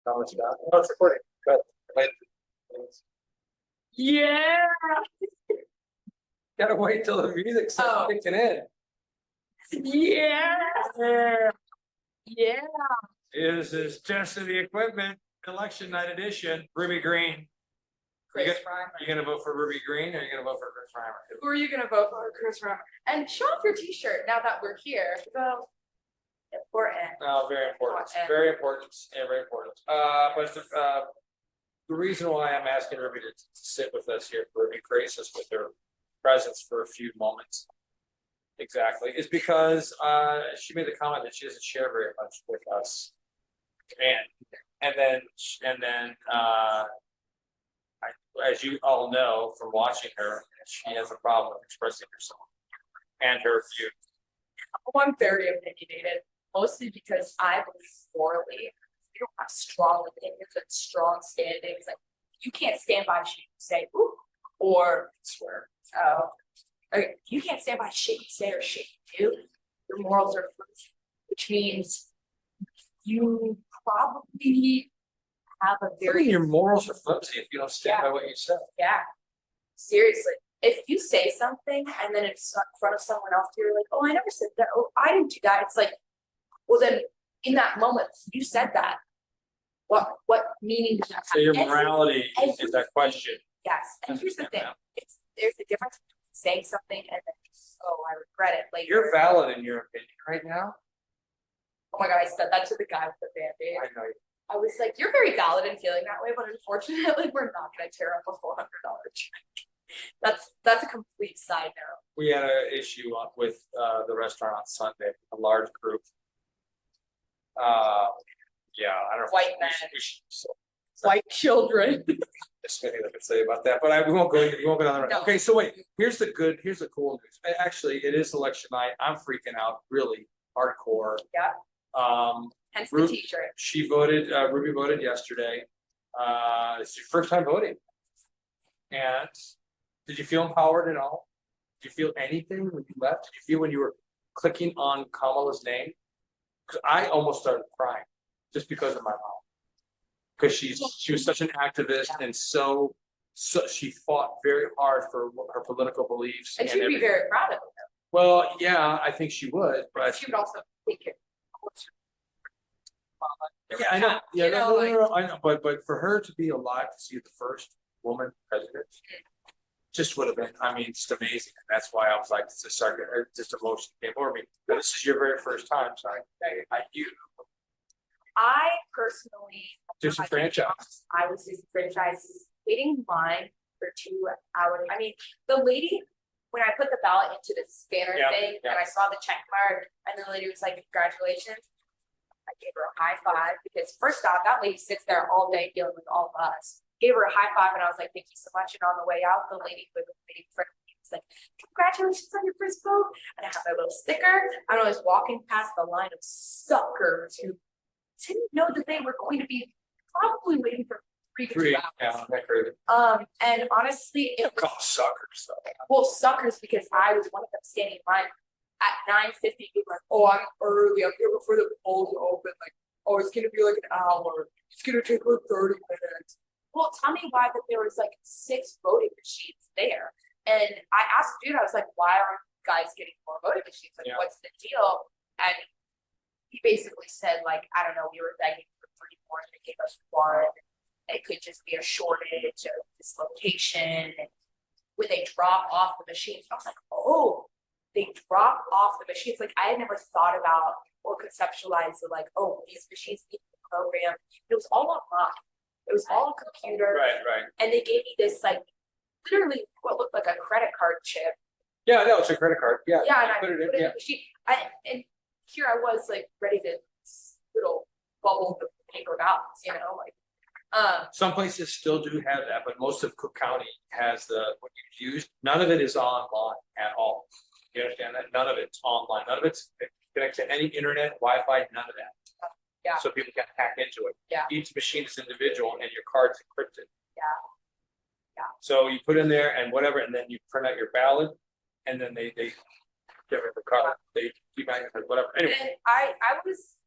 No, it's not. No, it's recording. But Yeah. gotta wait till the music starts kicking in. Yeah. Yeah. This is Test of the Equipment Election Night Edition. Ruby Green. Chris Reimer. You gonna vote for Ruby Green or are you gonna vote for Chris Reimer? Who are you gonna vote for? Chris Reimer. And show off your T-shirt now that we're here. So important. No, very important. Very important. Yeah, very important. But the reason why I'm asking Ruby to sit with us here for and grace us with her presence for a few moments, exactly, is because she made the comment that she doesn't share very much with us, and then as you all know from watching her, she has a problem with expressing herself and her views. Oh, I'm very opinionated, mostly because I believe morally. You don't have strong opinions and strong standings. Like you can't stand by shit you say, ooh, or swear. Okay, you can't stand by shit you say or shit you do. Your morals are flimsy, which means you probably have a very Your morals are flimsy if you don't stand by what you said. yeah. Seriously. If you say something and then it's in front of someone else, you're like, oh, I never said that. Oh, I didn't do that. It's like, well, then in that moment, you said that. What meaning does that have? So your morality is that question. Yes. And here's the thing. There's a difference between saying something and then, oh, I regret it later. You're valid in your opinion right now. Oh my God, I said that to the guy with the Band-Aid. I know you. I was like, you're very valid in feeling that way, but unfortunately, we're not going to tear up a $400 check. That's a complete side note. We had an issue with the restaurant on Sunday, a large group. Yeah, I don't know. White men. So, White children. there's nothing I can say about that, but we won't go down the road. No. Okay, so wait, here's the cool news. Actually, it is election night. I'm freaking out really hardcore. Yeah. Hence the T-shirt. She voted, Ruby voted yesterday. It's your first time voting. And did you feel empowered at all? Did you feel anything when you left? Did you feel when you were clicking on Kamala's name? Because I almost started crying just because of my mom. Because she was such an activist and so she fought very hard for her political beliefs. And she'd be very proud of it. Well, yeah, I think she would, but she would also take it. Yeah, I know. Yeah, no, I know. But for her to be alive to see the first woman president, just would have been. I mean, just amazing. And that's why I was like, just emotion came over me. But this is your very first time. Sorry, I personally disenfranchised. I was disenfranchised, waiting in line for 2 hours. I mean, the lady, when I put the ballot into the scanner thing, and I saw the check mark, and the lady was like, "Congratulations." I gave her a high five because first off, that lady sits there all day dealing with all of us. Gave her a high five and I was like, "Thank you so much." And on the way out, the lady who was waiting in front of me was like, "Congratulations on your first vote." And I have my little sticker. And I was walking past the line of suckers who didn't know that they were going to be probably waiting for 3 to 2 hours. And honestly, it was suckers. well, suckers because I was one of them standing in line at 9:50. People were like, "Oh, I'm early. I'm here before the polls open. Like, oh, it's gonna be like an hour. It's gonna take like 30 minutes." Well, tell me why that there was like 6 voting machines there. And I asked the dude, I was like, "Why aren't you guys getting more voting machines? Like, what's the deal?" And he basically said, like, I don't know, we were begging for 3 more and they gave us 1. It could just be a shortage of this location. And when they drop off the machines, I was like, oh, they drop off the machines. Like I had never thought about or conceptualized it, like, oh, these machines need to be programmed. It was all online. It was all a computer. Right. And they gave me this like literally what looked like a credit card chip. Yeah, no, it's a credit card. Yeah. Yeah, and I put it in. the machine. And here I was like ready to little bubble the paper ballots, like some places still do have that, but most of Cook County has what you used. None of it is online at all. You understand that? None of it's online. None of it's connected to any internet, Wi-Fi, none of that. Yeah. So people can hack into it. Yeah. Each machine is individual and your card's encrypted. Yeah. So you put in there and whatever, and then you print out your ballot, and then they give it the card. They keep whatever. Anyway. And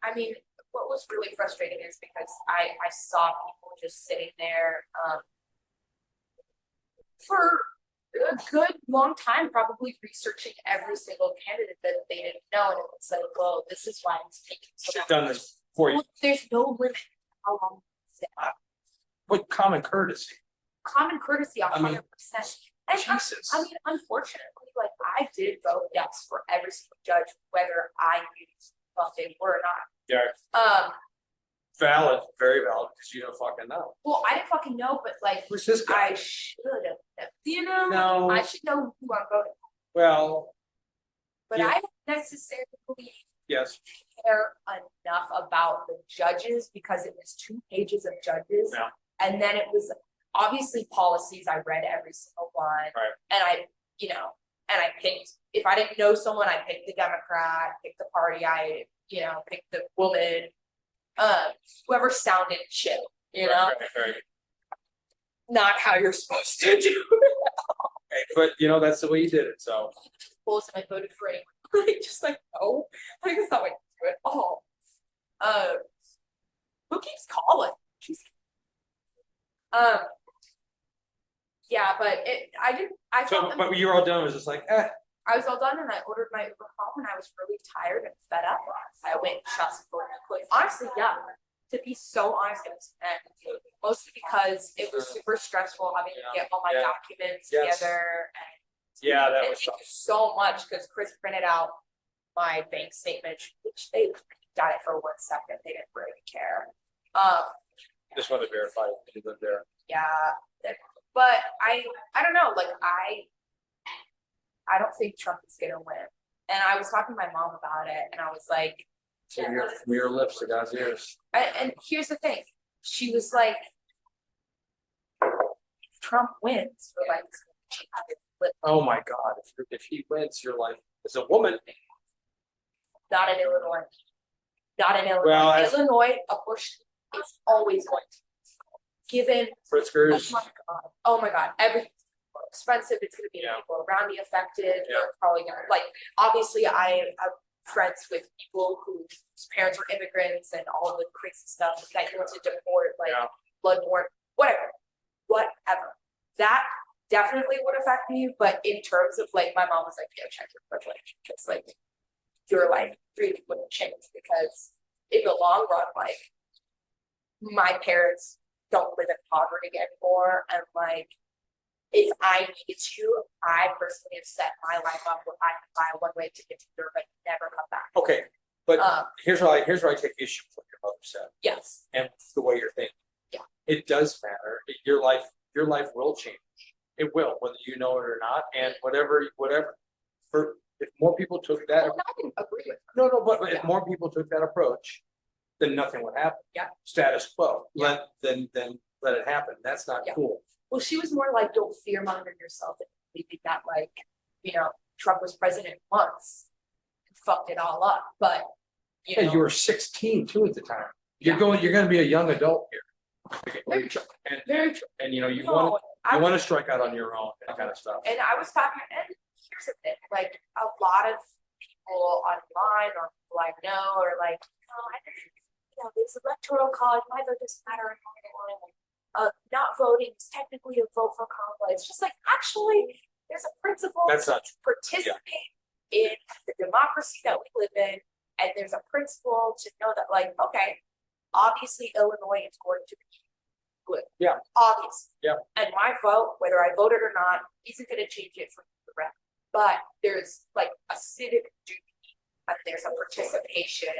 I mean, what was really frustrating is because I saw people just sitting there, for a good long time, probably researching every single candidate that they didn't know, and it was like, well, this is why it's taking so Should long. have done this for you. Well, there's no limit how long it's sit. What common courtesy? Common courtesy, I mean, 100%. And Jesus. I mean, unfortunately, like I did vote yes for every single judge, whether I knew what they were or not. Yeah, valid, very valid, because you don't fucking know. Well, I didn't fucking know, but like Who's this guy? I should have. You know, No. I should know who I'm voting for, Well, but yeah. I don't necessarily yes, care enough about the judges because it was 2 pages of judges, Yeah. and then it was obviously policies. I read every single one, Right. and I, you know, and I picked. If I didn't know someone, I picked the Democrat, picked the party. I, you know, picked the woman, whoever sounded chill. You know, right. not how you're supposed to do. Hey, but you know, that's the way you did it, so. Polls and I voted for anyone. Like, just like, no, like it's not what you do at all. Who keeps calling? She's yeah, but I So, felt but you were all done, it was just like, I was all done and I ordered my Uber home and I was really tired and fed up. I went and shot some photos quick. Honestly, yeah. To be so honest, it was mostly because it was super stressful having to get all my documents together. And yeah, that was thank you so much because Chris printed out my bank statement, which they got it for 1 second. They didn't really care. just wanted to verify that you lived there. Yeah, but I don't know. Like I don't think Trump is gonna win. And I was talking to my mom about it, and I was like, From your lips to God's ears. and here's the thing. She was like, if Trump wins, we're like, Oh my God, if he wins, you're like, as a woman. not in Illinois. Not in Illinois. Well, Illinois, abortion is always going to be given. Pritzkers. Oh my God. Everything's more expensive. It's going to be people around me affected. They're probably going to, like, obviously I'm friends with people whose parents were immigrants and all the crazy stuff that you want to deport, like bloodborne, whatever. That definitely would affect me, but in terms of like, my mom was like, yeah, check your privilege, because like your life really wouldn't change, because in the long run, like my parents don't live in poverty anymore, and like if I needed to, I personally have set my life up where I can buy a one-way ticket to Europe and never come back. Okay, but here's why I take issue with what your mother said. Yes. And the way you're thinking. Yeah. It does matter. Your life will change. It will, whether you know it or not, and whatever. For if more people took that, Well, I can agree with her. no, but if more people took that approach, then nothing would happen. Yeah. Status quo. Yeah. Then let it happen. That's not cool. Well, she was more like, don't fearmonger yourself and believing that, like, you know, Trump was president once and fucked it all up. But you know, you were 16 too at the time. You're going to be a young adult here. Very true. And, very true. And you know, you want to strike out on your own, that kind of stuff. And I was talking, and here's the thing, like a lot of people online or people I know are like, this electoral college, my vote doesn't matter anymore. Not voting is technically a vote for Kamala. It's just like, actually, there's a principle That's not to participate in the democracy that we live in, and there's a principle to know that, like, okay, obviously Illinois is going to be good. Yeah. Obviously. Yeah. And my vote, whether I voted or not, isn't going to change it for the rest. But there's like a civic duty, and there's a participation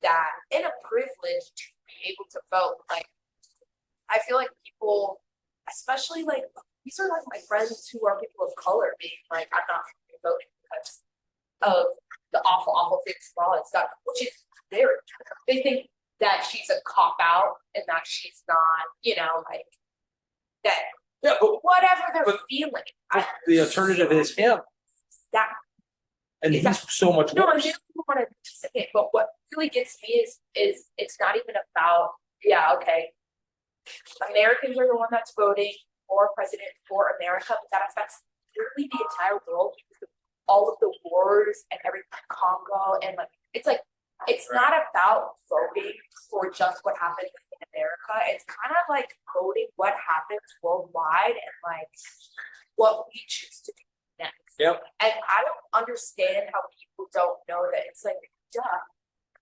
that, and a privilege to be able to vote. Like, I feel like people, especially like, these are like my friends who are people of color being like, I'm not voting because of the awful things Kamala has done, which is very true. They think that she's a cop out and that she's not, you know, like that. Yeah, but whatever they're feeling. the alternative is him. That. And he's so much No, I worse. do want to participate, but what really gets me is it's not even about, okay, Americans are the one that's voting for president for America, but that affects literally the entire world because of all of the wars and everything, Congo, and like it's like it's not about voting for just what happens in America. It's kind of like voting what happens worldwide and like what we choose to do next. Yep. And I don't understand how people don't know that. It's like, duh,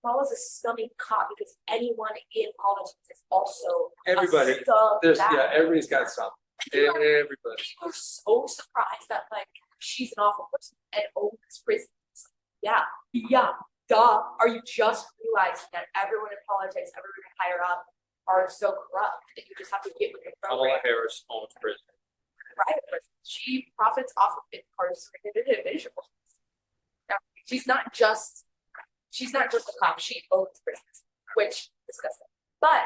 Kamala's a scummy cop because anyone in politics is also Everybody, a scumbag. everybody's got some. Everybody. People are so surprised that like she's an awful person and owns prisons. Yeah, duh. Are you just realizing that everyone in politics, everyone higher up, are so corrupt that you just have to get with your program? Kamala Harris owns prison. Private prison. She profits off of incarcerated individuals. Now, she's not just a cop. She owns prisons, which is disgusting. But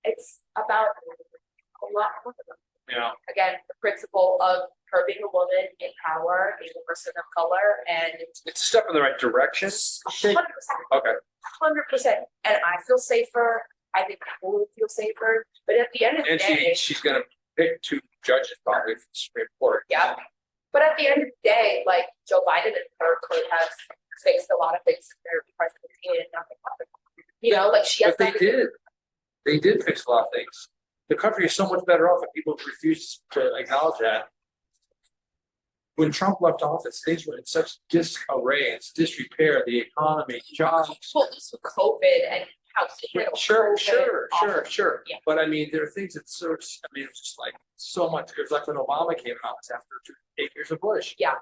it's about a lot more than that. Yeah. Again, the principle of her being a woman in power, being a person of color, and It's a step in the right direction. 100%. Okay. 100%. And I feel safer. I think people will feel safer. But at the end of the And day, she's gonna pick 2 judges probably from the Supreme Court. yeah. But at the end of the day, like Joe Biden and her could have fixed a lot of things in their presidency and nothing happened. You know, like she has But they nothing to- did. They did fix a lot of things. The country is so much better off if people refuse to acknowledge that. When Trump left office, things were in such disarray, it's disrepair, the economy, jobs. Well, this with COVID and how Sure. awful. Yeah. But I mean, there are things that sort of, I mean, it's just like so much, it was like when Obama came in office after 8 years of Bush. Yeah.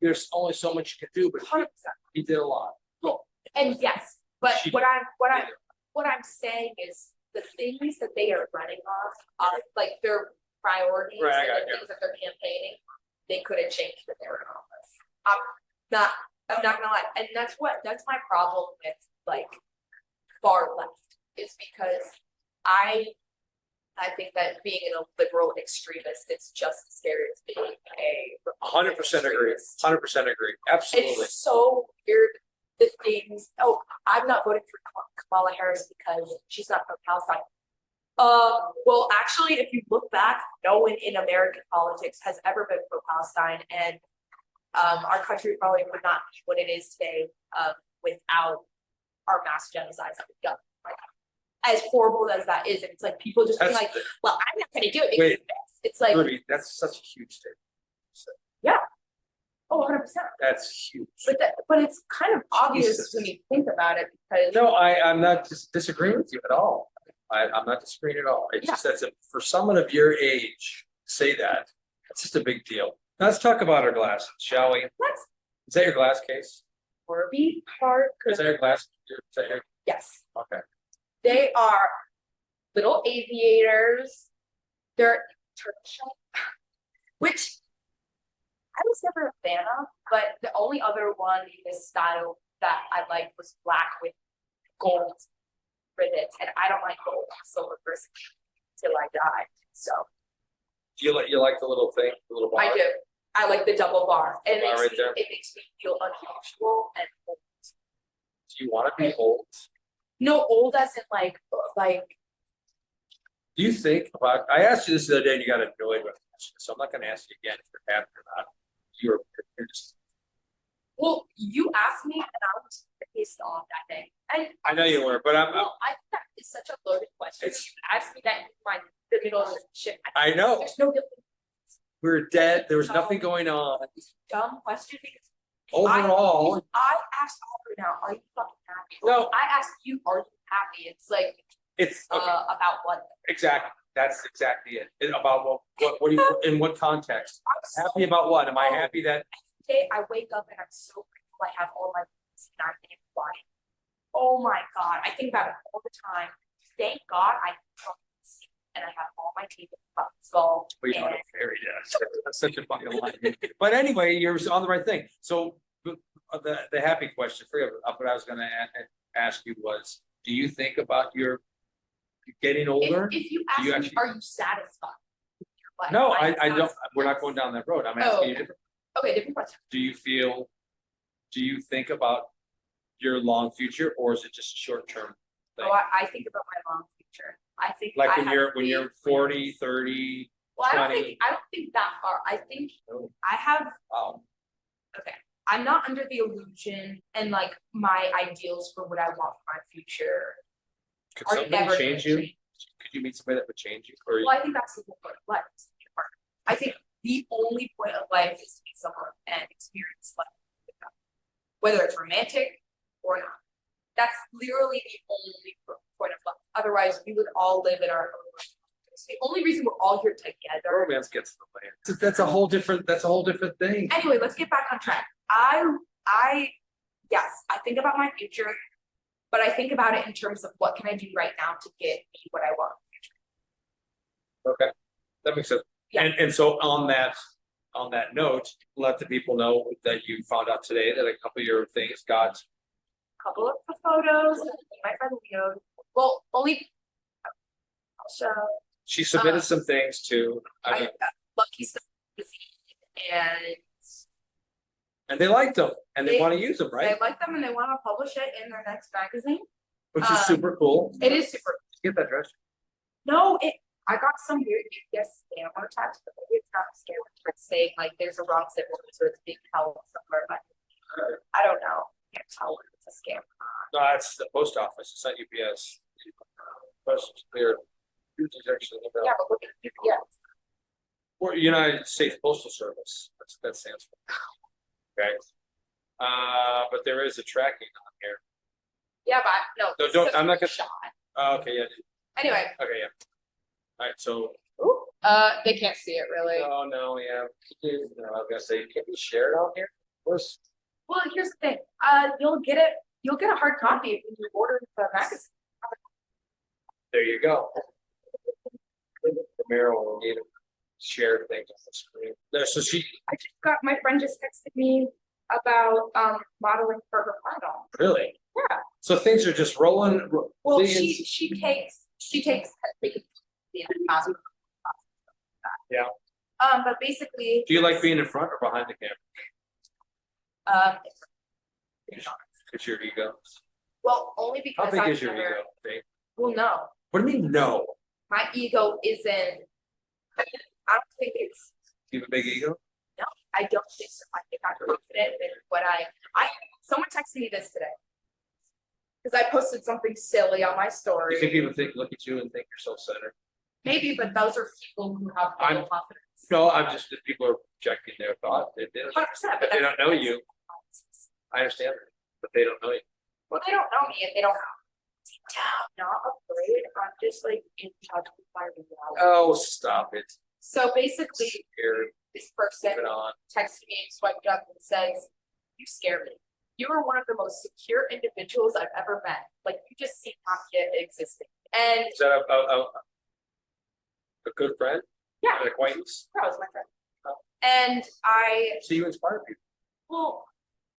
There's only so much you can do, but 100%. he did a lot. And yes, but She- what I'm saying is the things that they are running off are like their priorities Right, I and got the you. things that they're campaigning, they could have changed when they were in office. I'm not gonna lie. And that's my problem with like far left is because I think that being a liberal extremist is just as scary as being a 100% agree, extremist. 100% agree, absolutely. It's so weird. The things. Oh, I'm not voting for Kamala Harris because she's not from Palestine. Well, actually, if you look back, no one in American politics has ever been pro Palestine, and our country probably would not be what it is today without our mass genocides that we've done. Like, as horrible as that is, and it's like people just being That's- like, "Well, I'm not going to do it because Wait. of this." It's like, Rudy, that's such a huge statement. oh, 100%. That's huge. But it's kind of obvious Jesus. when you think about it because No, I'm not disagreeing with you at all. I'm not disagreeing at all. It's just that's for someone of your age, to say that, it's just a big deal. Now, let's talk about our glasses, shall we? that's Is that your glass case? Warby Park. Is that your glass? Is that your, Yes, okay. they are little aviators. They're turtle, which I was never a fan of, but the only other one in this style that I liked was black with gold rivets, and I don't like gold. I'm a silver person till I die. So Do you like the little thing, the little bar? I do. I like the double bar. And Bar right there. it makes me feel unusual and old. Do you want to be old? No, old as in like Do you think about? I asked you this the other day, and you got annoyed with me, so I'm not going to ask you again if you're happy or not. You're just. well, you asked me and I was pissed off that day. And I know you were, but I'm. well, I think that is such a loaded question. It's- You asked me that in the middle of the shit. I know. There's no difference. We were dead. There was nothing going on. Dumb question because Overall, I asked Aubrey now, are you fucking happy? No. I asked you, are you happy? It's like it's okay. about what? Exactly. That's exactly it. About what do you in what context? I'm so Happy about what? Am I happy that day I wake up and I'm so grateful I have all my things and I'm in life. Oh my God, I think about it all the time. Thank God I can see and I have all my teeth in the skull. we are And very yes. That's such a fucking line. But anyway, you're on the right thing. So the happy question for you, what I was gonna ask you was, do you think about your getting older? if you ask you me, actually- are you satisfied with your life? No, I'm I don't, satisfied. we're not going down that road. I'm asking you Oh. different. Okay, different question. Do you think about your long future, or is it just short term? Oh, I think about my long future. I think Like I when have you're big 40, plans. 30, Well, I don't 20. think that far. I think Oh. I have wow. okay. I'm not under the illusion and like my ideals for what I want for my future Could are somebody never change gonna you? change. Could you meet somebody that would change you? Or Well, I think that's the whole point of life. Is to be a partner. I think the only point of life is to meet someone and experience life with them, whether it's romantic or not. That's literally the only point of life. Otherwise, we would all live in our own lives. The only reason we're all here together. romance gets in the way. That's a whole different. That's a whole different thing. Anyway, let's get back on track. Yes, I think about my future, but I think about it in terms of what can I do right now to get me what I want. Okay, that makes sense. Yeah. And so on that note, let the people know that you found out today that a couple of your things got. Couple of the photos, my friend Leo. Well, only I'll show. She submitted some things too. I mean, Lucky stuff and and they liked them and they They- want to use them, right? they like them and they want to publish it in their next magazine. Which is super cool. It is super. Get that dress. No, I got some weird UPS scam attached, but maybe it's not a scam. It's saying like there's a wrong zip code or it's being held somewhere, but I don't know. I can't tell if it's a scam. No, it's the post office. It's not UPS. Questions clear. Actually, Yeah, but look at UPS. or United States Postal Service. That stands for. Okay. But there is a tracking on here. Yeah, but no. No, this don't- is a I'm not gonna- shot. Oh, okay, yeah. Anyway, Okay, yeah. All right, so. they can't see it really. Oh no, yeah. No, I was gonna say, can we share it out here? Where's? Well, here's the thing. You'll get a hard copy when you order the magazine. There you go. The Meryl will need to share things on the screen. There, so she My friend just texted me about modeling for her final. really. Yeah. So things are just rolling. Well, things- she takes the positive. Yeah. But basically. Do you like being in front or behind the camera? It's your ego. Well, only How because big I've is your never. ego? Dave? Well, no, What do you mean no? my ego isn't. I don't think it's. Do you have a big ego? I don't think so. I think I'm confident in what someone texted me this today. Because I posted something silly on my story. You think people look at you and think you're self-centered? Maybe, but those are people who have I'm- no confidence. No, I'm just that people are projecting their thought. They don't, 100%, but they don't know you. I understand, but they don't know you. Well, they don't know me and they don't know. I'm not afraid. I'm just like in touch with my reality. Oh, stop it. So basically, Scared. this person Leave it on. texted me and swiped up and says, "You scare me. You are one of the most secure individuals I've ever met. Like you just seem happy at existing." And Is that a good friend? yeah, An acquaintance? that was my friend. And So you inspire people. well,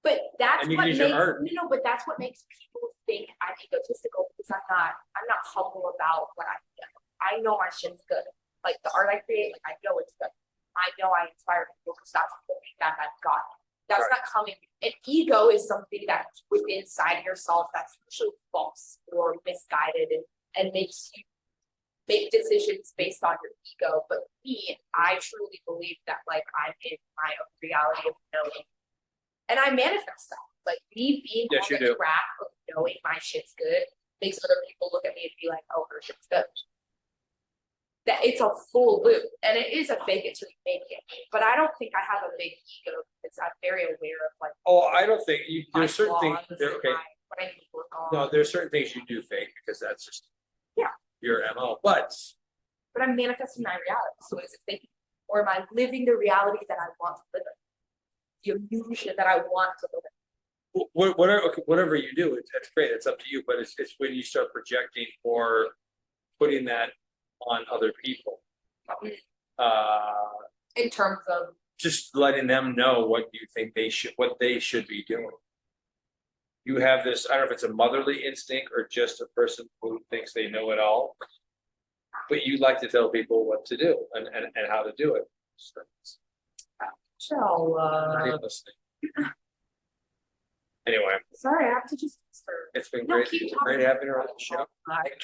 but that's And you what can use makes your art. no, but that's what makes people think I'm egotistical because I'm not humble about what I do. I know my shit's good. Like the art I create, like I know it's good. I know I inspire people because that's the thing that I've got. That's Right. not coming. An ego is something that's within inside yourself that's usually false or misguided and makes you make decisions based on your ego. But me, I truly believe that like I'm in my own reality of knowing. And I manifest that. Like me being Yes, on you the do. track of knowing my shit's good makes other people look at me and be like, oh, her shit's good. That it's a full loop and it is a fake it till you make it. But I don't think I have a big ego because I'm very aware of like Oh, I don't think my there's certain things. flaws There, and okay. what I need to work on. No, there's certain things you do fake because that's just Yeah. your MO. But But I'm manifesting my reality. So is it faking or am I living the reality that I want to live in? The illusion that I want to live in. whatever you do, that's great. It's up to you. But it's when you start projecting or putting that on other people. In terms of Just letting them know what you think what they should be doing. You have this, I don't know if it's a motherly instinct or just a person who thinks they know it all. But you like to tell people what to do and how to do it. so Not even listening. Anyway, sorry, I have to just it's been No, great. keep It's talking. great having her on the show. like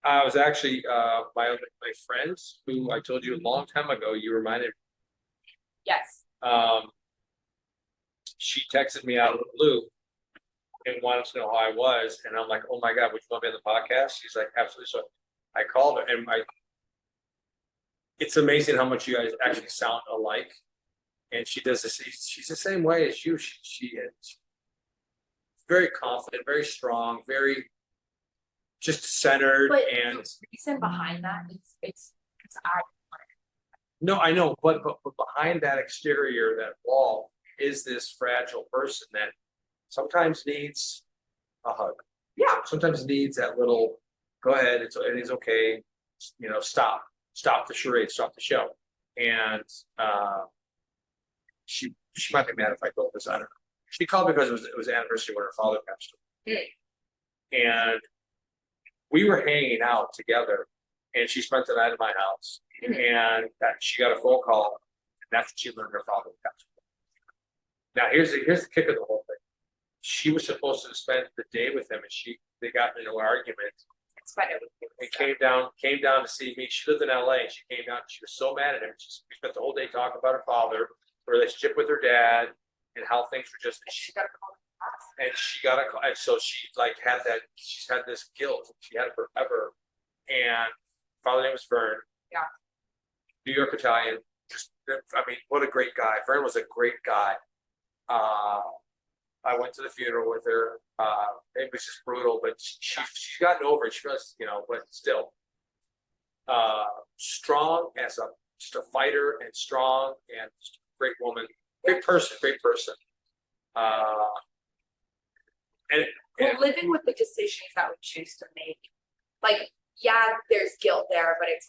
I was actually my friends who I told you a long time ago, you reminded me, yes. She texted me out of the blue and wanted to know how I was, and I'm like, oh my God, would you want me on the podcast? She's like, absolutely. So I called her, and it's amazing how much you guys actually sound alike. And she does this, she's the same way as you. She is very confident, very strong, very just centered. But and the reason behind that is it's I no, I know, but behind that exterior, that wall, is this fragile person that sometimes needs a hug. yeah. Sometimes needs that little, go ahead, it's okay, stop the charade, stop the show. And she might be mad if I told this, I don't know. She called because it was the anniversary when her father passed away. And we were hanging out together, and she spent the night at my house. And that she got a phone call, and that's when she learned her father passed away. Now here's the kick of the whole thing. She was supposed to spend the day with him, and they got into an argument. It's funny. It came down to see me. She lived in LA, and she came down. She was so mad at him. We spent the whole day talking about her father, her relationship with her dad, and how things were just. She got a call. And she got a call, and so she had that. She's had this guilt. She had it forever. And father's name was Vern. Yeah. New York Italian. What a great guy. Vern was a great guy. I went to the funeral with her. It was just brutal, but she's gotten over it. She feels, but still. Strong as just a fighter, and strong, and just a great woman. Great person. We're living with the decisions that we choose to make. Like, yeah, there's guilt there, but it's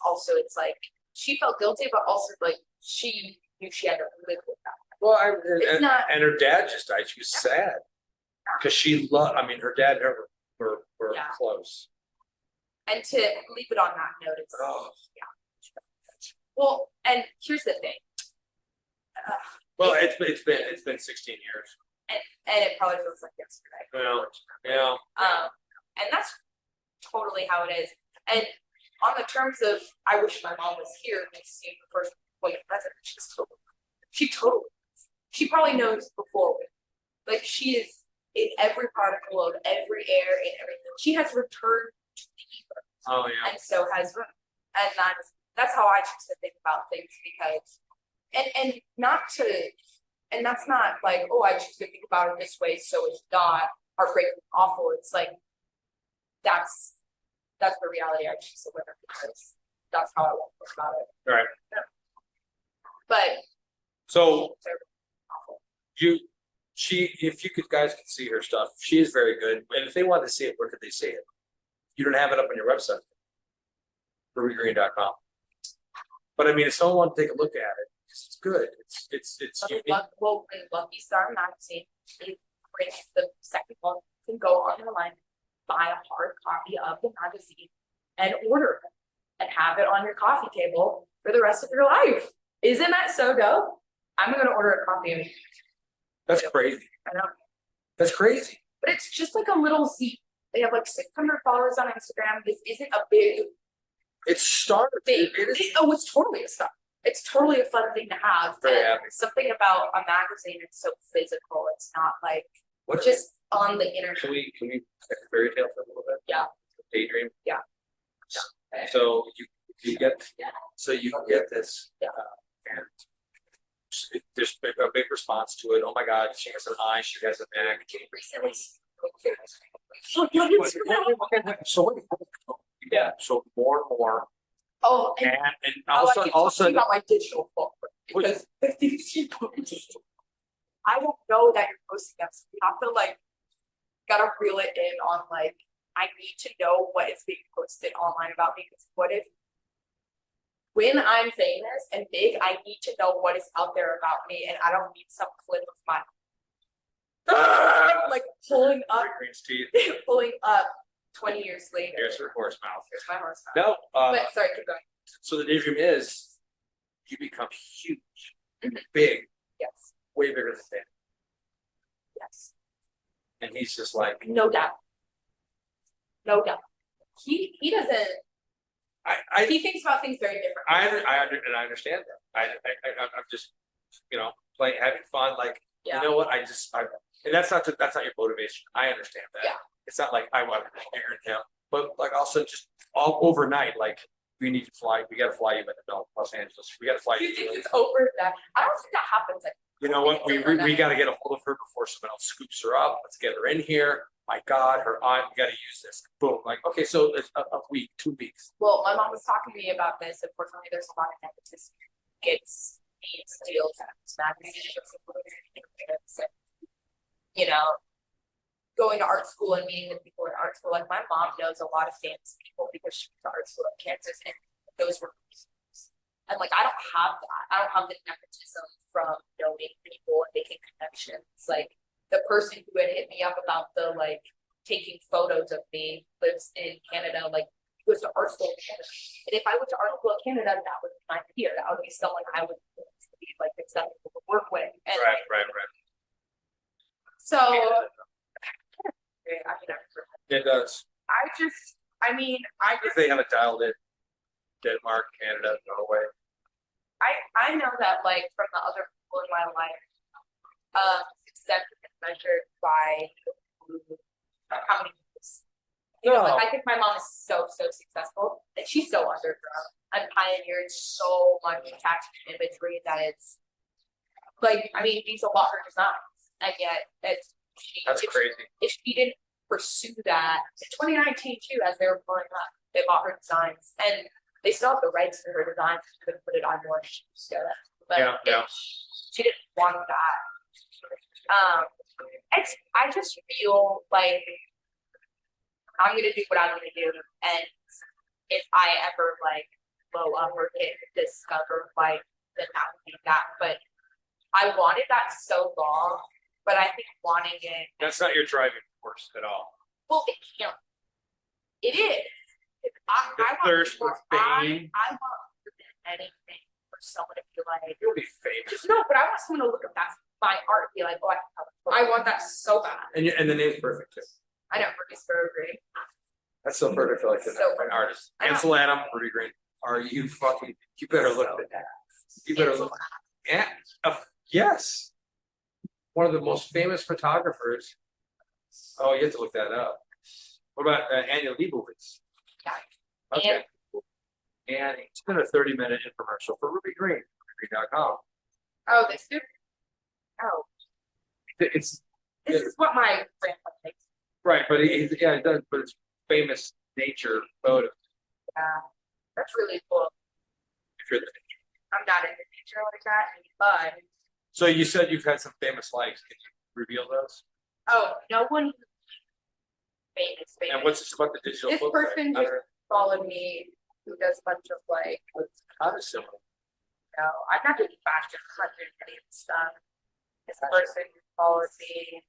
like she felt guilty, but also like she knew she had to live with that. Well, and her dad just died. She was sad because she loved. Her dad and her were close. And to leave it on that note, it's Well, and here's the thing. It's been 16 years. And it probably feels like yesterday. Yeah. And that's totally how it is. And on the terms of, I wish my mom was here to see the first point of president. She probably knows before. Like, she is in every particle of every air and everything. She has returned to the ether. Oh yeah. And so has Vern. And that's how I choose to think about things, because and that's not like, oh, I choose to think about it this way, so it's not heartbreaking and awful. It's like that's the reality I choose to live in, because that's how I want to think about it. Right. Yeah. But so if you guys could see her stuff, she is very good. And if they want to see it, where could they see it? You don't have it up on your website, rubygreen.com. But if someone wants to take a look at it, it's good. It's unique. Well, in Lucky Star magazine, it brings the second one. You can go online, buy a hard copy of the magazine, and order it, and have it on your coffee table for the rest of your life. Isn't that so dope? I'm gonna order a copy of it. That's crazy. I know. That's crazy. But it's just like a little Z. They have like 600 followers on Instagram. This isn't a big. It's started. It's totally a start. It's totally a fun thing to have. Very happy. Something about a magazine, it's so physical. It's not like on the internet. Can we fairy tale for a little bit? Yeah. Daydream. Yeah. So you get this. Yeah. And there's a big response to it. Oh my God, she has an eye. She has a neck. Recently. So more and more. Oh, and all of a sudden, about my digital book, because the things you post, I don't know that you're posting them. So you have to gotta reel it in on I need to know what is being posted online about me, because what if when I'm famous and big, I need to know what is out there about me, and I don't need some clip of my pulling up 20 years later. Here's her horse mouth. Here's my horse mouth. No, but sorry, keep going. So the daydream is you become huge, big, yes, way bigger than him. Yes. And he's just like, no doubt. He doesn't. He thinks about things very differently. I understand that. I'm just like having fun, like, you know what, and that's not your motivation, I understand that. Yeah. It's not like I want to be bigger than him, but like also just all overnight, like, we need to fly, we gotta fly you into Los Angeles, we gotta fly Do you. you think it's over that? I don't think that happens. Like, You know what, we gotta get a hold of her before someone else scoops her up, let's get her in here, my God, her aunt, we gotta use this, boom, like, okay, so it's a week, 2 weeks. well, my mom was talking to me about this. Unfortunately, there's a lot of nepotism. Gets these deals at this magazine, you know, going to art school and meeting with people in art school. Like my mom knows a lot of famous people because she went to art school at Kansas, and those were. And like I don't have that. I don't have the nepotism from knowing people and making connections. Like the person who had hit me up about the like taking photos of me lives in Canada. Like goes to art school in Canada. And if I went to art school in Canada, that would be my peer. That would be someone I would be like acceptable to work with. And Right. so It does. I mean, If they have it dialed in, Denmark, Canada, Norway. I know that like from the other people in my life, success is measured by how many years. You know, like I think my mom is so successful, and she's so underground and pioneered so much attachment imagery that it's like, I mean, these a lot her designs, and yet That's crazy. If she didn't pursue that in 2019 too, as they were growing up, they bought her designs, and they still have the rights to her designs. She could put it on more shoes, but she didn't want that. I just feel like I'm gonna do what I'm gonna do, and if I ever like blow up or get discovered, like then that would be that. But I wanted that so long, but I think wanting it. That's not your driving force at all. Well, it can't. It is. I want thirst more, for fame. I want more than anything for someone to be like, You'll be famous. no, but I want someone to look at that my art and be like, oh, I want that so bad. And the name's perfect too. I know, Ruby's very great. That's so perfect for like an artist. Ansel Adam, Ruby Green. Are you fucking? You better look at that. You better look. Yeah. Yes. One of the most famous photographers. Oh, you have to look that up. What about Anya Leibovitz? Yeah. Okay. And it's been a 30-minute infomercial for Ruby Green, rubygreen.com. Oh, this dude. Oh. This is what my grandpa thinks. Right, but it does. But it's famous nature photos. Yeah, that's really cool. If you're the nature. I'm not into nature like that, but. So you said you've had some famous likes. Can you reveal those? Oh, no one famous. And what's this about the digital? This person just followed me, who does a bunch of like. How is similar? No, I'm not doing fashion. I'm not doing any of the stuff. This person follows me,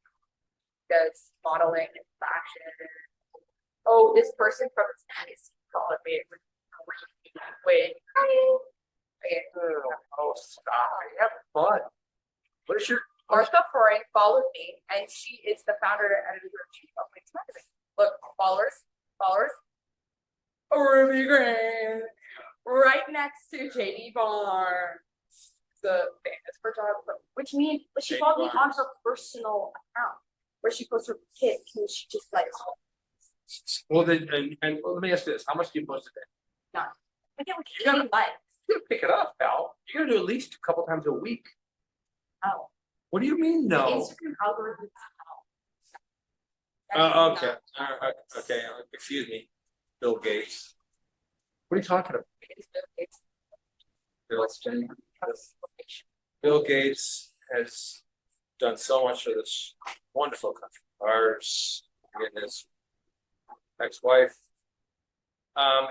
does modeling and fashion. Oh, this person from this magazine followed me. Wait. Oh, stop! Have fun. What is your? Martha Freud followed me, and she is the founder and editor-in-chief of Wings Magazine. Look, followers. Ruby Green, right next to JD Barnes, the famous photographer. Which means she followed me on her personal account, where she posts her pics, and she just like. Well, then, and let me ask you this: how much do you post a day? None. I get like 80 likes. You gotta pick it up, pal. You gotta do at least a couple times a week. Oh. What do you mean, no? Instagram algorithm. Okay. Okay. Excuse me, Bill Gates. What are you talking about? Bill Gates has done so much for this wonderful country. Ours, and his ex-wife.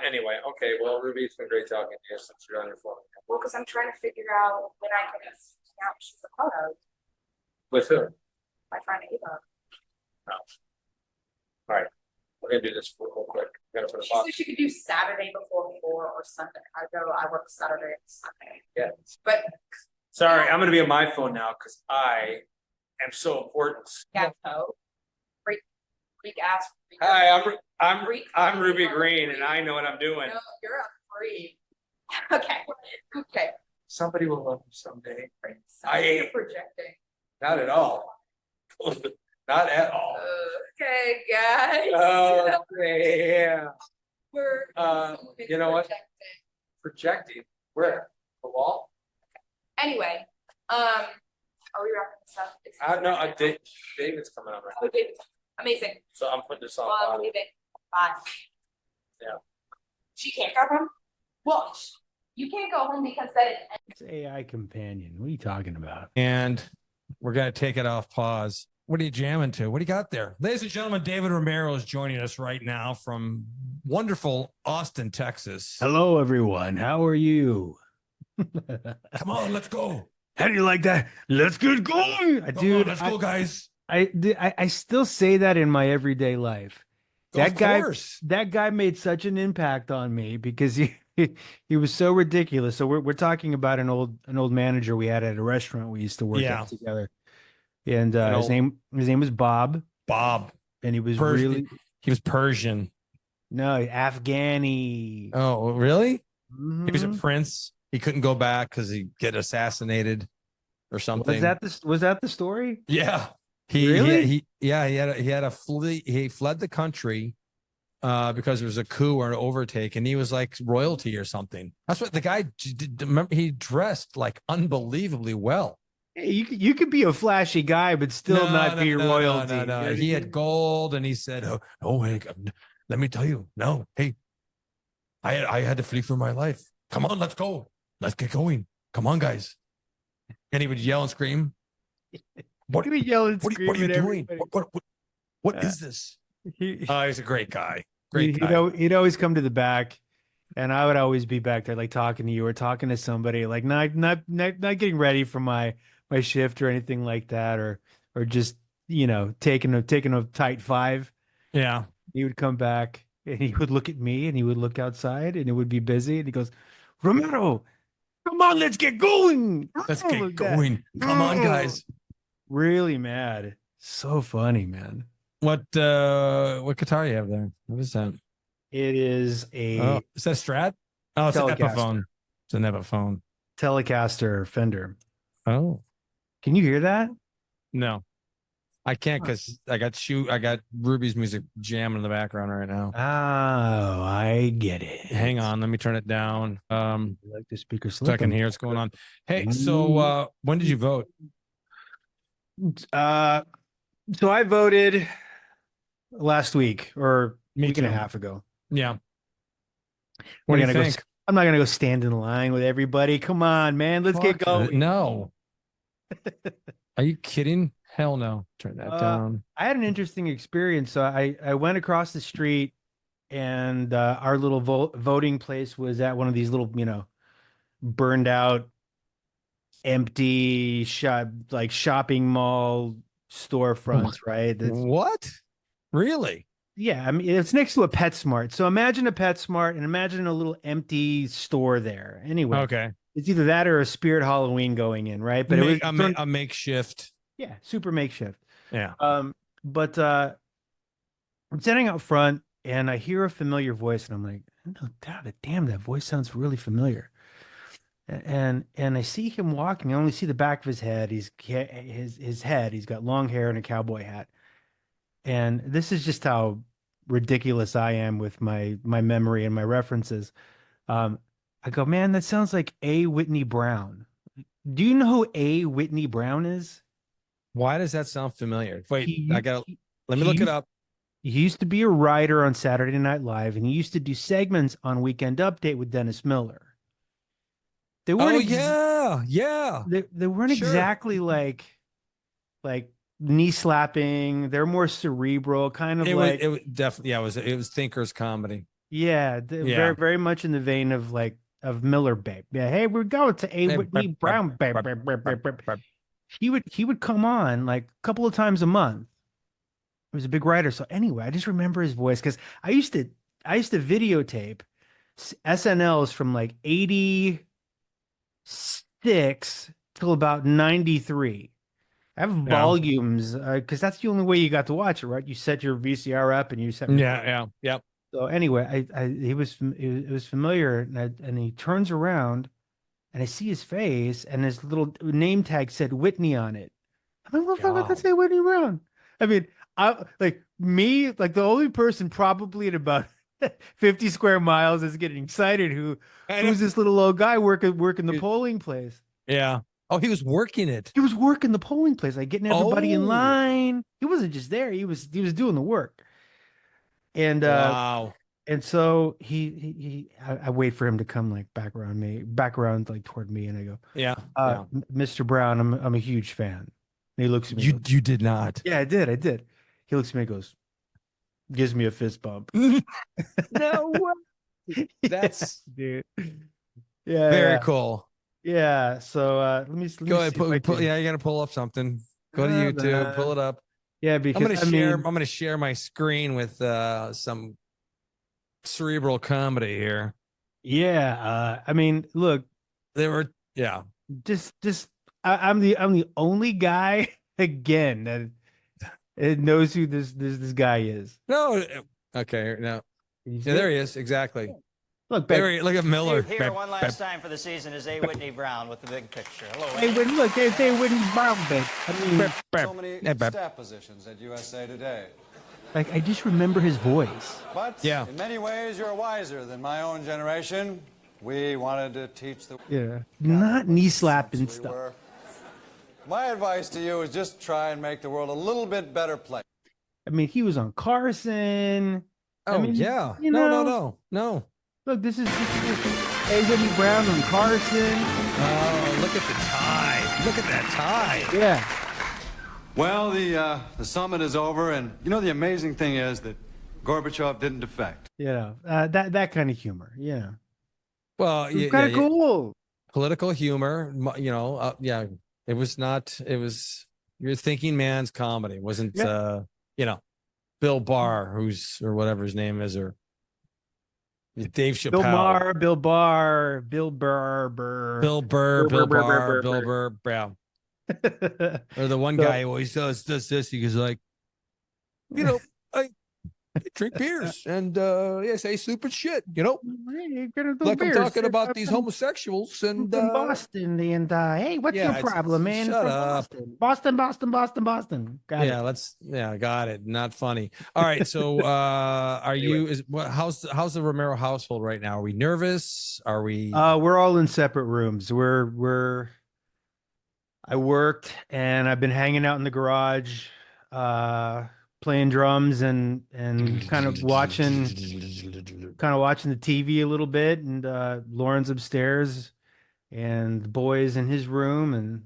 Anyway, okay. Well, Ruby, it's been great talking to you since you're on your phone. Well, because I'm trying to figure out when I can snap the photos. With who? My friend Ava. No. All right. We're gonna do this real quick. Gotta put a She box. said she could do Saturday before 4 or Sunday. I work Saturday and Sunday. Yeah. But sorry, I'm gonna be on my phone now because I am so important. yeah, no. Freak ass. Hi, I'm Ruby Green, and I know what I'm doing. No, you're a freak. Okay. Somebody will love you someday. You're projecting. Not at all. Not at all. Okay, guys. Okay, yeah. We're You know what? projecting. Projecting. Where? The wall? Anyway, are we wrapping this up? No, David's coming on right now. Oh, David. Amazing. So I'm putting this on. Well, I'm leaving. Bye. Yeah. She can't go home? Well, you can't go home because then It's AI companion. What are you talking about? And we're going to take it off pause. What are you jamming to? What do you got there? Ladies and gentlemen, David Romero is joining us right now from wonderful Austin, Texas. Hello, everyone. How are you? Come on, let's go. How do you like that? Let's get going, Come dude. on, let's go, guys. I still say that in my everyday life. Of course. That guy made such an impact on me because he was so ridiculous. So we're talking about an old manager we had at a restaurant we used to work Yeah. at together, and his name was Bob, and he was Persian. He was Persian. no, Afghani. Oh, really? He was a Mhm. prince. He couldn't go back because he'd get assassinated or something. Was that the story? Yeah. Really? He had a flee. He fled the country because there was a coup or an overtake, and he was like royalty or something. That's what the guy remember. He dressed like unbelievably well. Hey, you could be a flashy guy, but still not be royalty. No. He had gold, and he said, "Oh, hey, let me tell you, no, hey, I had to flee for my life. Come on, let's go. Let's get going. Come on, guys." And he would yell and scream. What are you yelling? What are you doing? What is this? He's He's a great guy. Great guy. You know, he'd always come to the back, and I would always be back there, like talking to you or talking to somebody, like not getting ready for my shift or anything like that, or just taking a tight five. Yeah. He would come back and he would look at me and he would look outside and it would be busy and he goes, "Romero, come on, let's get going. Let's Oh, get look at that." going. Come on, guys. Really mad. So funny, man. What guitar you have there? What is that? It is a Oh, is that Strat? Oh, it's an Telecaster. Epiphone. It's an Epiphone. Telecaster Fender. Oh, Can you hear that? no. I can't because I got Ruby's music jamming in the background right now. Oh, I get it. Hang on, let me turn it down. I like the speaker So I can slipping. hear what's going on. Hey, so when did you vote? So I voted last week or Me week and a too. half ago. Yeah. What do you think? I'm not gonna go stand in line with everybody. Come on, man. Let's get Fuck going. No. Are you kidding? Hell no. Turn that down. I had an interesting experience. So I went across the street and our little voting place was at one of these little, burned out, empty shopping mall storefronts, right? What? Really? Yeah, I mean, it's next to a PetSmart. So imagine a PetSmart and imagine a little empty store there. Anyway, Okay. it's either that or a Spirit Halloween going in, right? But it was a makeshift. yeah, super makeshift. Yeah. But I'm standing out front and I hear a familiar voice and I'm like, no, damn, that voice sounds really familiar. And I see him walking. I only see the back of his head. His head. He's got long hair and a cowboy hat. And this is just how ridiculous I am with my memory and my references. I go, man, that sounds like A. Whitney Brown. Do you know who A. Whitney Brown is? Why does that sound familiar? Wait, let me he look it up. He used to be a writer on Saturday Night Live, and he used to do segments on Weekend Update with Dennis Miller. They weren't Yeah. They weren't Sure. exactly like knee slapping. They're more cerebral, kind of It like was definitely it was thinkers comedy. yeah, very very much in the vein of Miller Babe. Yeah, hey, we're going to A. Whitney Brown Babe. He would come on like a couple of times a month. He was a big writer. So anyway, I just remember his voice because I used to videotape SNLs from like 86 till about 93. I have volumes because that's the only way you got to watch it, right? You set your VCR up and you set. Yeah. So anyway, it was familiar, and he turns around and I see his face, and his little name tag said Whitney on it. I'm like, motherfucker, Wow. that say Whitney Brown. I mean, I like me, like the only person probably at about 50 square miles is getting excited. I know. Who's this little old guy working the polling place? Yeah. Oh, he was working it. He was working the polling place, like getting everybody in Oh. line. He wasn't just there; he was doing the work. And Wow. and so I wait for him to come like back around like toward me, and I go, Yeah. Yeah. Mr. Brown, I'm a huge fan. And he looks at me, and goes, You did not. yeah, I did. He looks at me and goes, gives me a fist bump. No way. That's Dude. Yeah, very yeah. cool. Yeah. So let me Go ahead. see if I can. Yeah, you gotta pull up something. Go to YouTube, pull it up. Yeah, because I mean, I'm gonna share my screen with some cerebral comedy here. yeah. I mean, look, They were yeah. I'm the only guy again that knows who this guy is. No, okay, no. Yeah, there he is. Exactly. Look, Look at Miller. Here, one last time for the season is A. Whitney Brown with the big picture. Hello, hey, when look, they say Whitney Brown, babe. I mean, So many staff positions at USA Today. like I just remember his voice. But Yeah. in many ways, you're wiser than my own generation. We wanted to teach the Yeah, not knee slapping we stuff. were. My advice to you is just try and make the world a little bit better place. I mean, he was on Carson. Oh, I mean, yeah. you No. know, Look, this is A. Whitney Brown on Carson. Oh, look at the tie. Look at that tie. Yeah. Well, the summit is over, and you know the amazing thing is that Gorbachev didn't defect. That kind of humor. Yeah. Well, Kind of cool. Political humor. Yeah. It was not. It was your thinking man's comedy. It wasn't. Bill Barr, or whatever his name is, or Dave Chappelle. Bill Barr, Bill Burr, Bill Burr, Bill Barr, Bill Burr, yeah. Or the one guy who always does this. He goes like, I drink beers and say stupid shit, like I'm talking about these homosexuals and from Boston, and hey, what's your problem, man? Shut From up. Boston. Got it. Not funny. All right, so how's the Romero household right now? Are we nervous? Are we? We're all in separate rooms. I worked and I've been hanging out in the garage, playing drums and kind of watching the TV a little bit. And Lauren's upstairs, and the boy's in his room, and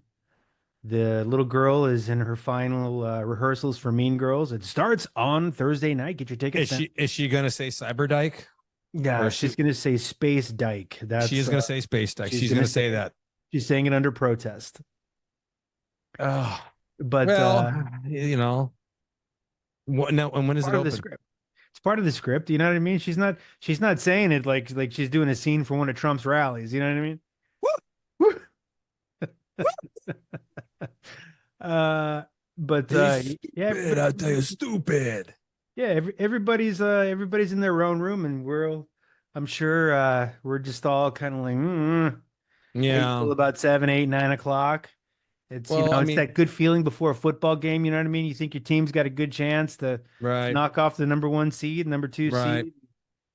the little girl is in her final rehearsals for Mean Girls. It starts on Thursday night. Get your tickets. Is she gonna say Cyberdyke? Yeah, she's gonna say Space Dyke. She is gonna say Space Dyke. She's gonna say that. She's saying it under protest. Oh, But what now? And when is it part of the open? script. It's part of the script. You know what I mean? She's not saying it like she's doing a scene for one of Trump's rallies. You know what I mean? Stupid, I'll tell you, stupid. Yeah, everybody's in their own room, and I'm sure we're just all kind of like till about 7, 8, 9 o'clock. It's it's that good feeling before a football game. You know what I mean? You think your team's got a good chance to knock off the number 1 seed, number 2 seed,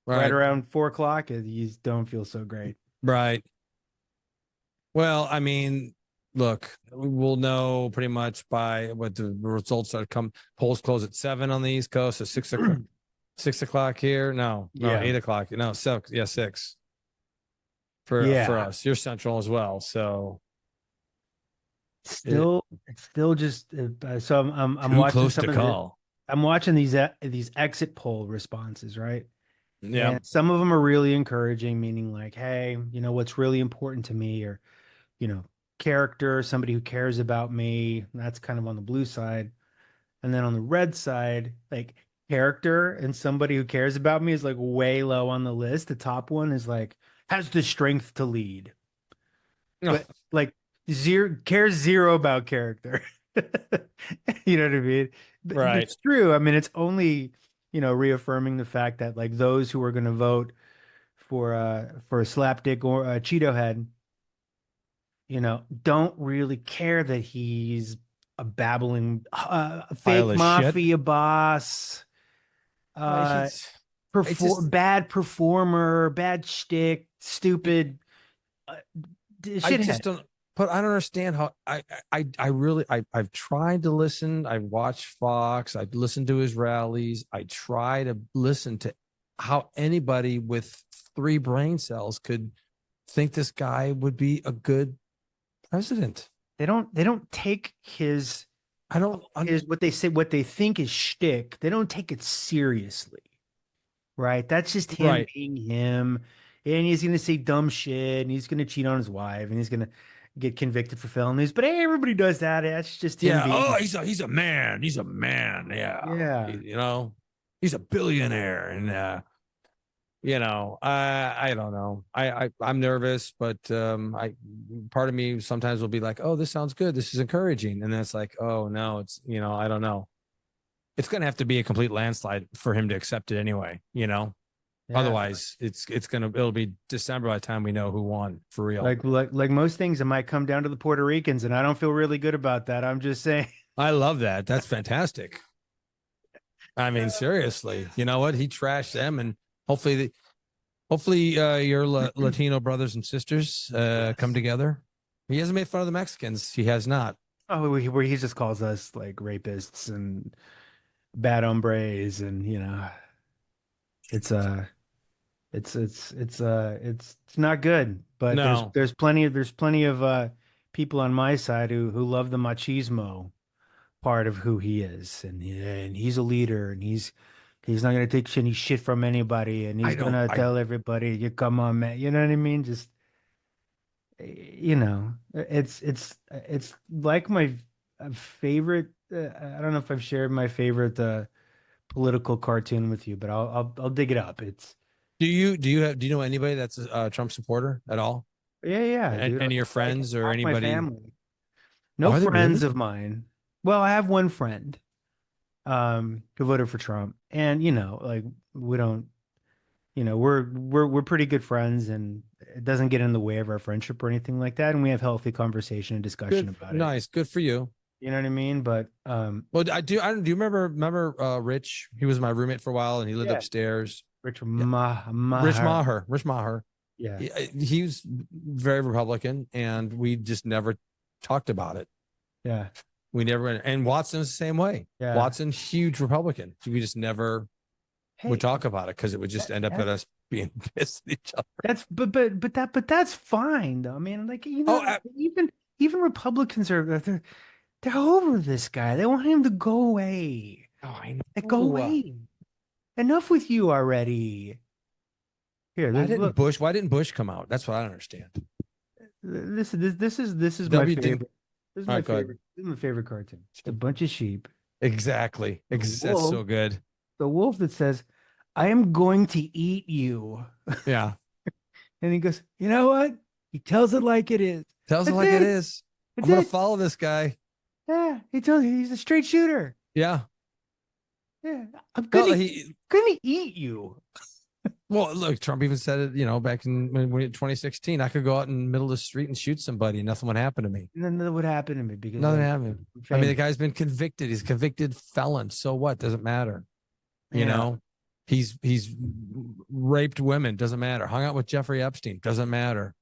right around 4 o'clock. You don't feel so great, right? Well, I mean, look, we'll know pretty much by what the results are. Polls close at 7 on the East Coast, so 6 o'clock. 6 o'clock here. No, 8 o'clock. No, 6 for us. You're Central as well, so. It's still just so I'm watching close to call. I'm watching these exit poll responses, right? Yeah. And some of them are really encouraging, meaning like, hey, what's really important to me, or character, somebody who cares about me. That's kind of on the blue side. And then on the red side, like character and somebody who cares about me is like way low on the list. The top one is like has the strength to lead. But like cares zero about character. You know what I mean? Right. It's true. I mean, it's only, reaffirming the fact that like those who are going to vote for a slapdick or a Cheeto head don't really care that he's a babbling Pile fake of shit. mafia boss, uh, He's, I just, bad performer, bad shtick, stupid uh, I shithead. just don't. But I don't understand how I really I've tried to listen. I watch Fox. I listen to his rallies. I try to listen to how anybody with 3 brain cells could think this guy would be a good president. They don't take his I don't. what they say, what they think is shtick. They don't take it seriously, right? That's just him Right. being him, and he's gonna say dumb shit, and he's gonna cheat on his wife, and he's gonna get convicted for felonies. But hey, everybody does that. That's just him Yeah. Oh, being. he's a man. He's a man. Yeah. Yeah, He's a billionaire, and I don't know. I'm nervous, but I part of me sometimes will be like, oh, this sounds good. This is encouraging, and then it's like, oh no, it's I don't know. It's gonna have to be a complete landslide for him to accept it anyway. yeah. Otherwise, it'll be December by the time we know who won for real. Like most things, it might come down to the Puerto Ricans, and I don't feel really good about that. I'm just saying. I love that. That's fantastic. I mean, seriously, you know what? He trashed them, and hopefully, your Latino brothers and sisters come together. He hasn't made fun of the Mexicans. He has not. Oh, where he just calls us like rapists and bad hombres, and it's it's not good. But No, there's plenty of people on my side who love the machismo part of who he is, and he's a leader, and he's not gonna take any shit from anybody, and he's I don't. gonna I tell everybody, "You come on, man." You know what I mean? Just it's like my favorite. I don't know if I've shared my favorite political cartoon with you, but I'll dig it up. It's do you know anybody that's a Trump supporter at all? yeah, dude. Any of your Like friends or half my anybody? family. No Are they friends really? of mine. Well, I have one friend who voted for Trump, and like we don't, we're pretty good friends, and it doesn't get in the way of our friendship or anything like that, and we have healthy conversation and discussion Good, about it. nice, good for you. You know what I mean? But Well, I do. I don't. Do you remember Rich? He was my roommate for a while, and he lived yeah, upstairs. Rich Yeah. Rich Maher. Maher. Rich Maher. Yeah, He was very Republican, and we just never talked about it. yeah, We never. And Watson's the same way. yeah. Watson, huge Republican. We just never would Hey, talk about it because it would just end up at us being pissed at each other. that's fine though. I mean, like Oh, I- even Republicans they're over this guy. They want him to go away. Oh, I know. Like, go away. Enough with you already. Here, look. Why didn't Bush come out? That's what I don't understand. Listen, this is my W didn't- favorite. This is All my right, go ahead. favorite. This is my favorite cartoon. Just a bunch of sheep. Exactly. That's so Wolf. good. The wolf that says, "I am going to eat you," Yeah. and he goes, "You know what?" He tells it like it is. Tells it That's like it it. is. That's I'm gonna it. follow this guy. Yeah, he tells you he's a straight shooter. Yeah. Yeah, I'm No, gonna eat you. well, look, Trump even said it, back in 2016, I could go out in the middle of the street and shoot somebody and nothing would happen to me. And then that would happen to me because Nothing I'm happened. I mean, famous. the guy's been convicted. He's a convicted felon. So what? Doesn't matter. You Yeah. know, he's raped women. Doesn't matter. Hung out with Jeffrey Epstein. Doesn't matter.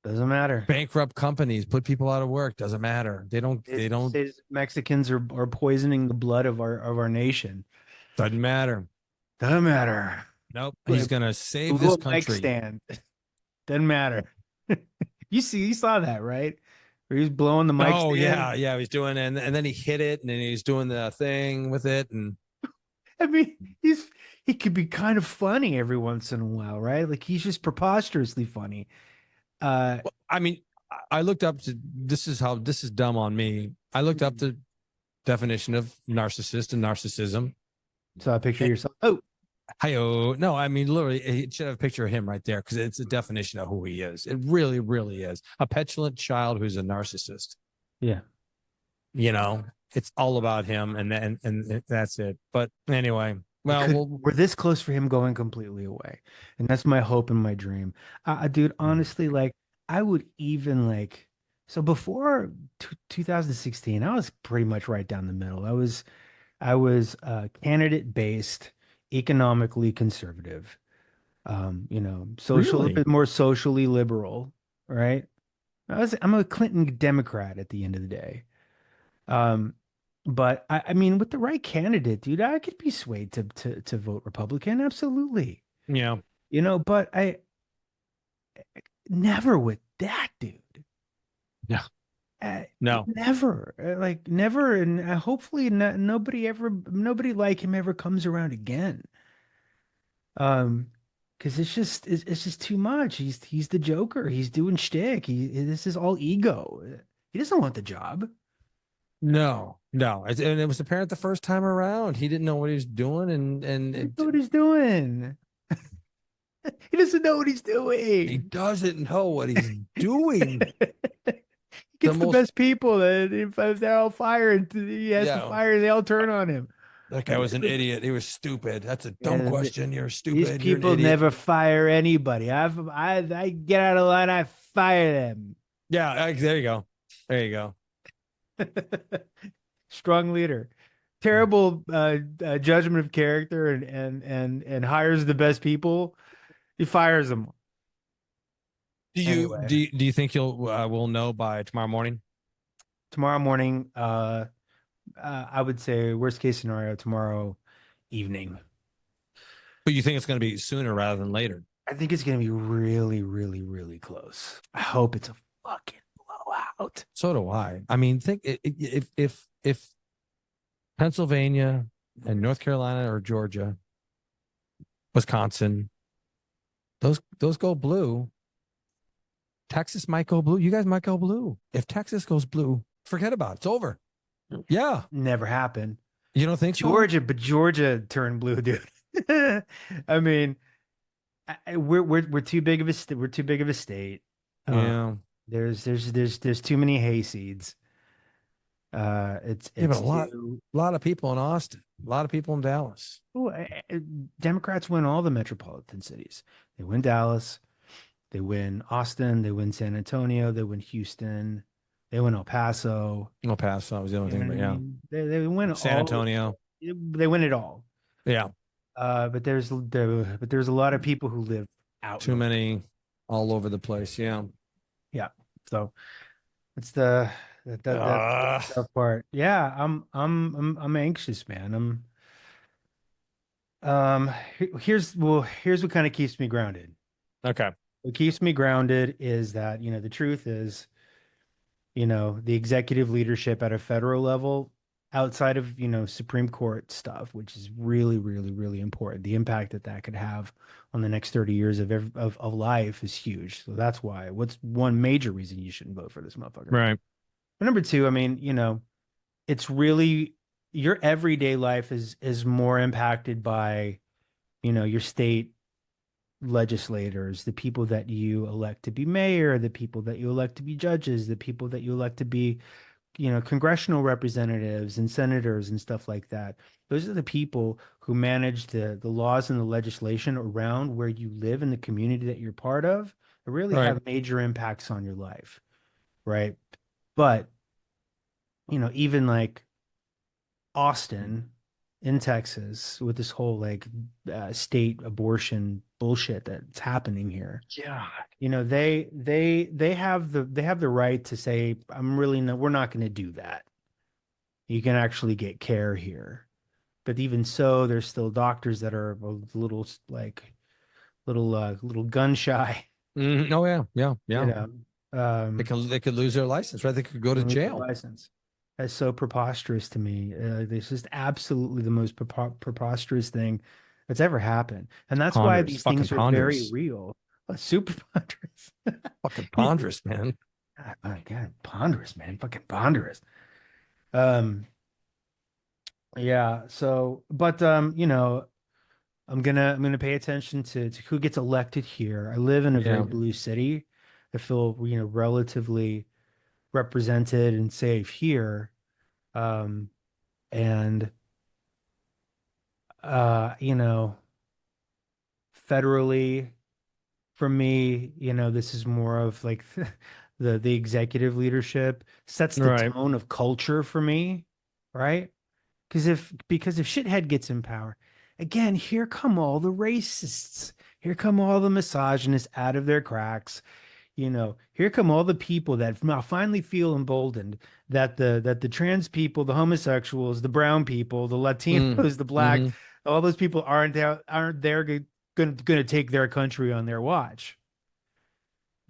Doesn't matter. Bankrupt companies, put people out of work. Doesn't matter. They don't. Says Mexicans are poisoning the blood of our nation. Doesn't matter. Doesn't matter. Nope. He's gonna save Google this a mic country. stand. Doesn't matter. You saw that, right? Where he's blowing the mic Oh stand. yeah. He's doing, and then he hit it, and then he's doing the thing with it, and I mean, he could be kind of funny every once in a while, right? Like he's just preposterously funny. I mean, I looked up to this is dumb on me. I looked up the definition of narcissist and narcissism. So I picture yourself. Oh, Hi-oh. No, I mean, literally, it should have a picture of him right there because it's a definition of who he is. It really, really is a petulant child who's a narcissist. yeah. It's all about him, and that's it. But anyway, well, We're this close for him going completely away, and that's my hope and my dream. Dude, honestly, like I would even like So before 2016, I was pretty much right down the middle. I was candidate based, economically conservative. Social, a little Really? bit more socially liberal, right? I'm a Clinton Democrat at the end of the day. Um, but I mean, with the right candidate, dude, I could be swayed to vote Republican, absolutely. Yeah. But I never with that dude. No. No. Never, like never, and hopefully nobody like him ever comes around again. Um, because it's just too much. He's the Joker. He's doing shtick. This is all ego. He doesn't want the job. No. No. And it was apparent the first time around. He didn't know what he was doing, and He doesn't know what he's doing. He doesn't know what he's he doing. doesn't know what he's doing. He The gets the most, best people. That if they're all fired, he has to yeah. fire. They all turn on him. That guy was an idiot. He was stupid. That's a dumb Yeah, question. You're these stupid. You're an people idiot. never fire anybody. I get out of line, I fire them. Yeah, there you go. There you go. Strong leader. Terrible judgment of character and hires the best people. He fires them. Do you Anyway, do you, do you think we'll know by tomorrow morning? tomorrow morning, I would say worst case scenario tomorrow evening. But you think it's going to be sooner rather than later? I think it's gonna be really, really, really close. I hope it's a fucking blowout. So do I. I mean, think if Pennsylvania and North Carolina or Georgia, Wisconsin, those go blue. Texas might go blue. You guys might go blue. If Texas goes blue, forget about it. It's over. Yeah. Never happened. You don't think so? But Georgia turned blue, dude. I mean, we're too big of a we're too big of a state. Yeah. There's too many hayseeds. It's Yeah, but it's a too. lot of people in Austin, a lot of people in Dallas. Ooh, Democrats win all the metropolitan cities. They win Dallas, they win Austin, they win San Antonio, they win Houston, they win El Paso. El Paso was the only You know thing, what but I yeah. mean? They win San all. Antonio. They win it all. Yeah. But there's a lot of people who live out. Too many all over the place. Yeah. Yeah. So it's that's the tough part. Yeah, I'm anxious, man. Here's what kind of keeps me grounded. Okay. What keeps me grounded is that, the truth is, the executive leadership at a federal level, outside of, Supreme Court stuff, which is really, really, really important. The impact that could have on the next 30 years of life is huge. So that's why. What's one major reason you shouldn't vote for this motherfucker? Right. But number two, I mean, it's really your everyday life is more impacted by, your state legislators, the people that you elect to be mayor, the people that you elect to be judges, the people that you elect to be, congressional representatives and senators and stuff like that. Those are the people who manage the laws and the legislation around where you live in the community that you're part of, that really Right. have major impacts on your life, right? But, even like Austin in Texas with this whole like state abortion bullshit that's happening here. Yeah. They have the right to say, we're not going to do that. You can actually get care here. But even so, there's still doctors that are a little little gun shy, Oh yeah. Yeah. you Yeah. know. They could lose their license, right? They could go to Lose their jail. license. That's so preposterous to me. This is absolutely the most preposterous thing that's ever happened, and that's why Ponderous, these fucking things are very ponderous. real. Super ponderous. Fucking ponderous, man. God, my God, ponderous, man, fucking ponderous. Um, yeah. So, but I'm gonna pay attention to who gets elected here. I live in a very Yeah. blue city. I feel relatively represented and safe here. Um, and you know, federally, for me, this is more of like the executive leadership, sets the Right. tone of culture for me, right? Because if shithead gets in power, again, here come all the racists. Here come all the misogynists out of their cracks. Here come all the people that now finally feel emboldened that the trans people, the homosexuals, the brown people, the Latinos, the black, Mm-hmm. all those people aren't there going to take their country on their watch.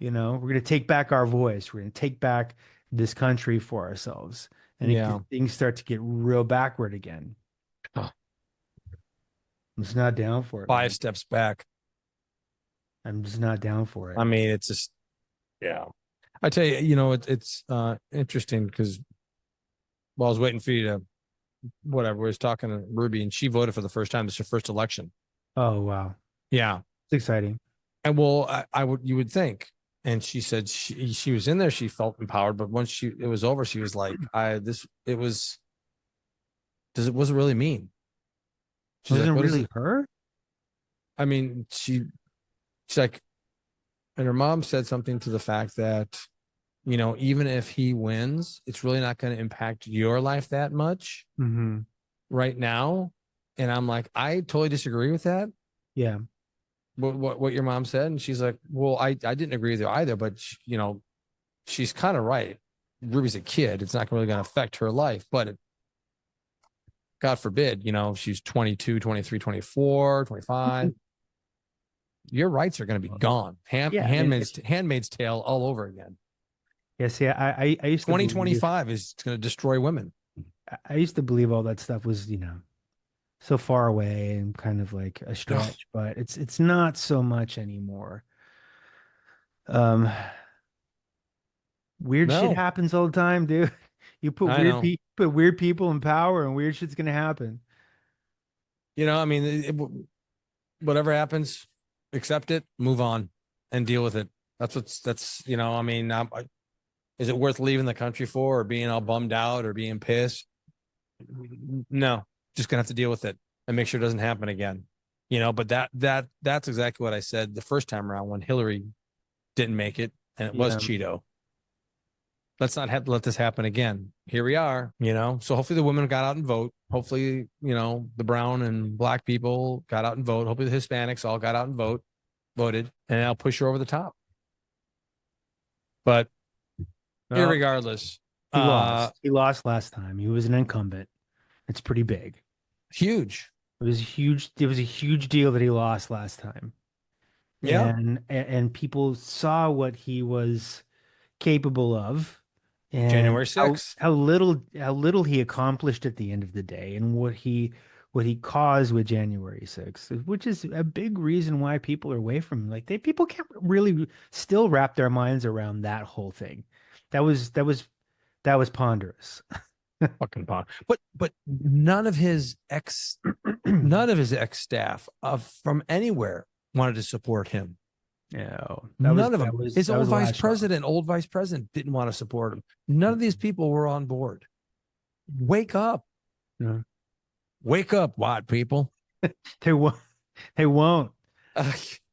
We're going to take back our voice. We're going to take back this country for ourselves. And Yeah. things start to get real backward again. Huh. I'm just not down for it. 5 Man. steps back. I'm just not down for it. I mean, it's just, yeah. I tell you, it's interesting because while I was waiting for you to, whatever, I was talking to Ruby and she voted for the first time. This is her first election. Oh, wow. Yeah. It's exciting. And well, you would think. And she said she was in there, she felt empowered, but once it was over, she was like, it wasn't really mean. She's Wasn't like, really her? I mean, she's like, and her mom said something to the fact that, even if he wins, it's really not going to impact your life that much Mm-hmm. right now. And I'm like, I totally disagree with that. Yeah. What your mom said. And she's like, well, I didn't agree with her either, but she's kind of right. Ruby's a kid. It's not really going to affect her life, but God forbid, she's 22, 23, 24, 25. Your rights are going to be gone. Handmaid's Tale all over again. Yes. Yeah. I used to 2025 is going to destroy women. I used to believe all that stuff was, so far away and kind of like a stretch, but it's not so much anymore. Weird shit No. happens all the time, dude. You put I know. weird people in power and weird shit's gonna happen. I mean, whatever happens, accept it, move on, and deal with it. I mean, is it worth leaving the country for, or being all bummed out, or being pissed? No, just gonna have to deal with it and make sure it doesn't happen again. But that's exactly what I said the first time around when Hillary didn't make it, and it was Cheeto. Let's not have to let this happen again. Here we are, So hopefully the women got out and vote. Hopefully, the brown and black people got out and vote. Hopefully the Hispanics all got out and voted, and I'll push her over the top. But irregardless, He lost. He lost last time. He was an incumbent. It's pretty big. Huge. It was huge. It was a huge deal that he lost last time. Yeah. And people saw what he was capable of. And January 6th. How little he accomplished at the end of the day, and what he caused with January 6th, which is a big reason why people are away from him. Like people can't really still wrap their minds around that whole thing. That was ponderous. Fucking pond. But none of his ex staff from anywhere wanted to support him. No, none of them. His old vice president didn't want to support him. None of these people were on board. Wake up. Yeah. Wake up, white people. They won't. They won't.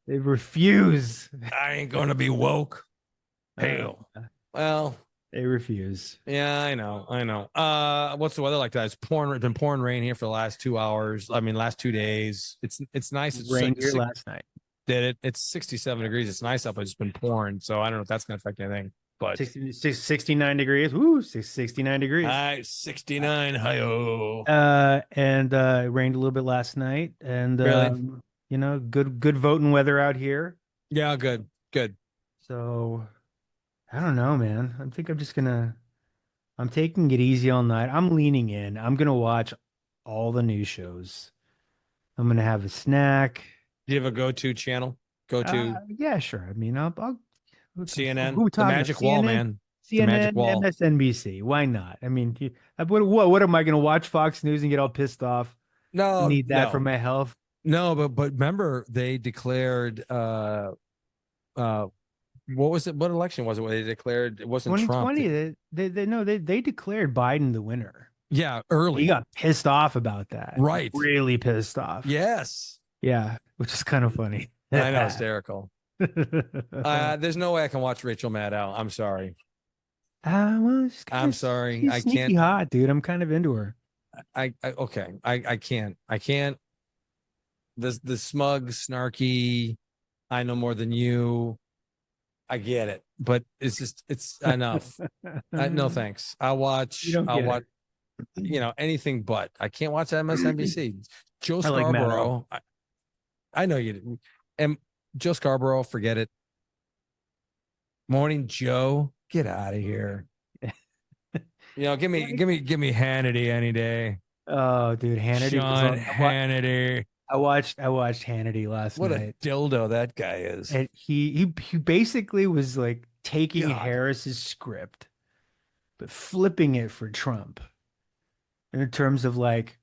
They refuse. I ain't going to be woke. Hell. Well, they refuse. Yeah, I know. What's the weather like that? It's been pouring rain here for the last 2 hours. I mean, last 2 days. It's nice. It's rained here last night. Did it? It's 67 degrees. It's nice up. It's been pouring. So I don't know if that's going to affect anything. But 69 degrees. Woo, 69 degrees. 69. Hi-oh. And it rained a little bit last night. And really? Good voting weather out here. Yeah, good. So I don't know, man. I think I'm taking it easy all night. I'm leaning in. I'm gonna watch all the news shows. I'm gonna have a snack. Do you have a go-to channel? Yeah, sure. I mean, I'll CNN. Who the magic wall, man. CNN, the magic wall. MSNBC. Why not? I mean, what am I gonna watch Fox News and get all pissed off? No, I need that for my health. No, but remember they declared what was it? What election was it? Where they declared it wasn't 2020. Trump. They declared Biden the winner. Yeah, early. He got pissed off about that. Right. Really pissed off. Yes. Yeah, which is kind of funny. I know, hysterical. There's no way I can watch Rachel Maddow. I'm sorry. Well, I'm sorry. She's I sneaky can't. hot, dude. I'm kind of into her. Okay. I can't. I can't. The smug, snarky. I know more than you. I get it, but it's enough. No thanks. You don't I'll get watch, it. anything but. I can't watch MSNBC. Joe I like Maddow. Scarborough. I know you didn't. And Joe Scarborough, forget it. Morning Joe, get out of here. Give me Hannity any day. Oh, dude, Hannity was Sean on. Hannity. I watched Hannity last What night. a dildo that guy is. And he basically was like taking God. Harris's script, but flipping it for Trump in terms of like,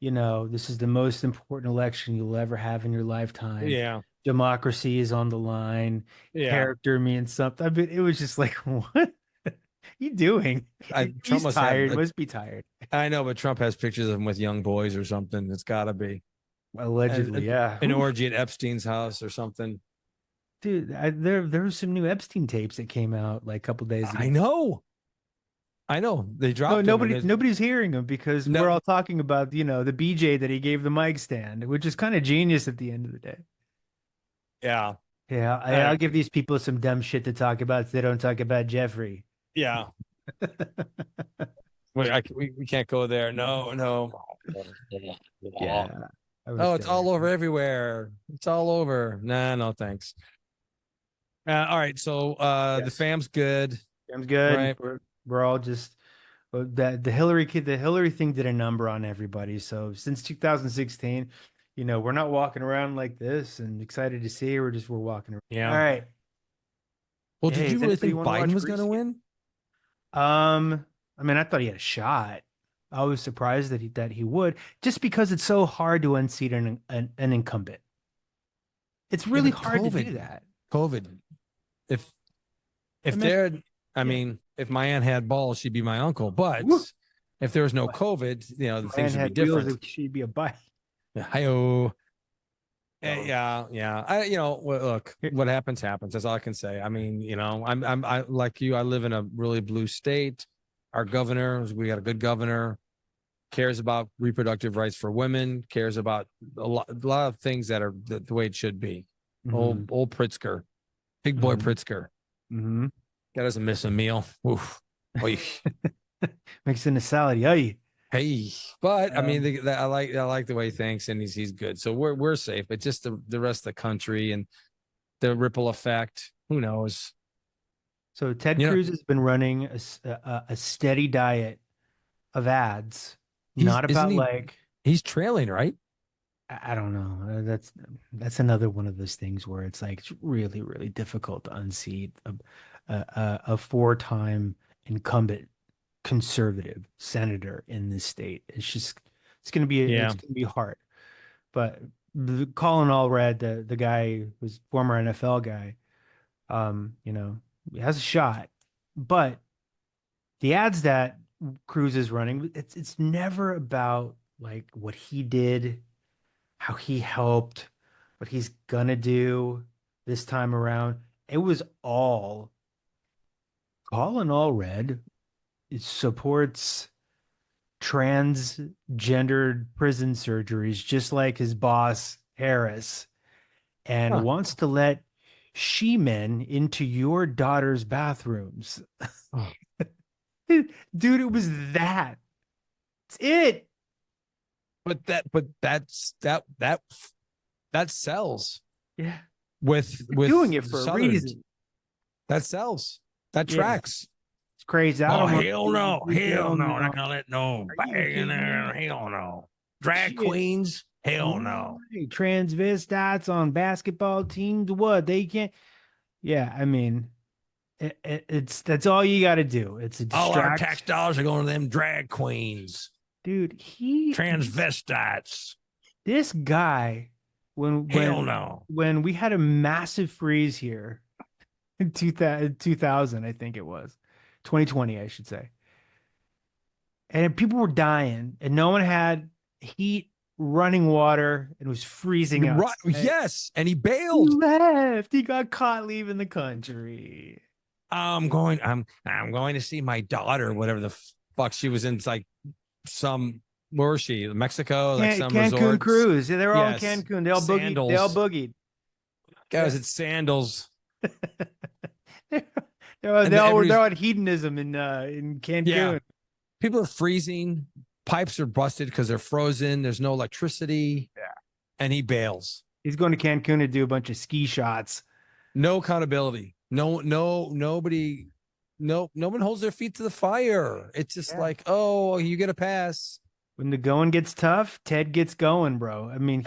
this is the most important election you'll ever have in your lifetime. Yeah. Democracy is on the line. Yeah. Character means something. I mean, it was just like, what are you doing? Trump He's must tired. have. Must be tired. I know, but Trump has pictures of him with young boys or something. It's got to be. Allegedly, yeah. An orgy at Epstein's house or something. Dude, there were some new Epstein tapes that came out like a couple days ago. I know. They dropped No, them. nobody's hearing them because we're all talking about, the BJ that he gave the mic stand, which is kind of genius at the end of the day. Yeah. Yeah, I'll give these people some dumb shit to talk about so they don't talk about Jeffrey. Yeah. We can't go there. No. Yeah. Oh, it's all over everywhere. It's all over. Nah, no, thanks. All right. So the fam's good. Fam's good. Right. We're all just the Hillary thing did a number on everybody. So since 2016, we're not walking around like this and excited to see her. We're walking around. Yeah. All right. Well, did you really think want to Biden watch was going to Grease? win? I mean, I thought he had a shot. I was surprised that he would, just because it's so hard to unseat an incumbent. It's really hard to do that. COVID. If if my aunt had balls, she'd be my uncle. But if there was no COVID, the things would be different. She'd be a bite. Hi-oh. Yeah. Look, what happens. That's all I can say. I mean, I like you. I live in a really blue state. Our governor, we got a good governor, cares about reproductive rights for women, cares about a lot of things that are the way it should be. Mhm. Old Pritzker, big boy Pritzker. Mm-hmm. Guy doesn't miss a meal. Oof. Mixing a salad. Yay. Hey, but I mean, I like the way he thinks, and he's good. So we're safe. But just the rest of the country and the ripple effect. Who knows? So Ted Cruz has been running a steady diet of ads. Not about he's trailing, right? I don't know. That's another one of those things where it's like it's really, really difficult to unseat a four-time incumbent conservative senator in this state. It's gonna be hard. But Colin Allred, the guy who's former NFL guy, he has a shot. But the ads that Cruz is running, it's never about like what he did, how he helped, what he's gonna do this time around. It was all Colin Allred. It supports transgendered prison surgeries, just like his boss Harris, and wants to let she-men into your daughter's bathrooms. Dude, it was that. It's it. But that sells. Yeah. With doing it for Southern. a reason. That sells. That tracks. It's crazy. Hell no. Not gonna let no bag in there. Hell no. Drag queens. Hell no. Transvestites on basketball teams. What? They can't. Yeah, I mean, that's all you got to do. It's a all our tax dollars are going to them drag queens. Dude, transvestites. This guy, when we had a massive freeze here in 2000, I think it was 2020, I should say, and people were dying, and no one had heat, running water and was freezing out. Right. Yes. And he He bailed. left. He got caught leaving the country. I'm going to see my daughter, whatever the fuck she was in. It's like where was she? Mexico, like some Cancun resort. cruise. Yeah, they were all in Yes. Cancun. They all boogied. They all Sandals. boogied. Guys, it's sandals. They're And they're everybody's- on hedonism in Cancun. Yeah. People are freezing. Pipes are busted because they're frozen. There's no electricity. Yeah. And he bails. He's going to Cancun to do a bunch of ski shots. No accountability. Nobody. No one holds their feet to the fire. It's just like, oh, you get a pass. When the going gets tough, Ted gets going, bro. I mean,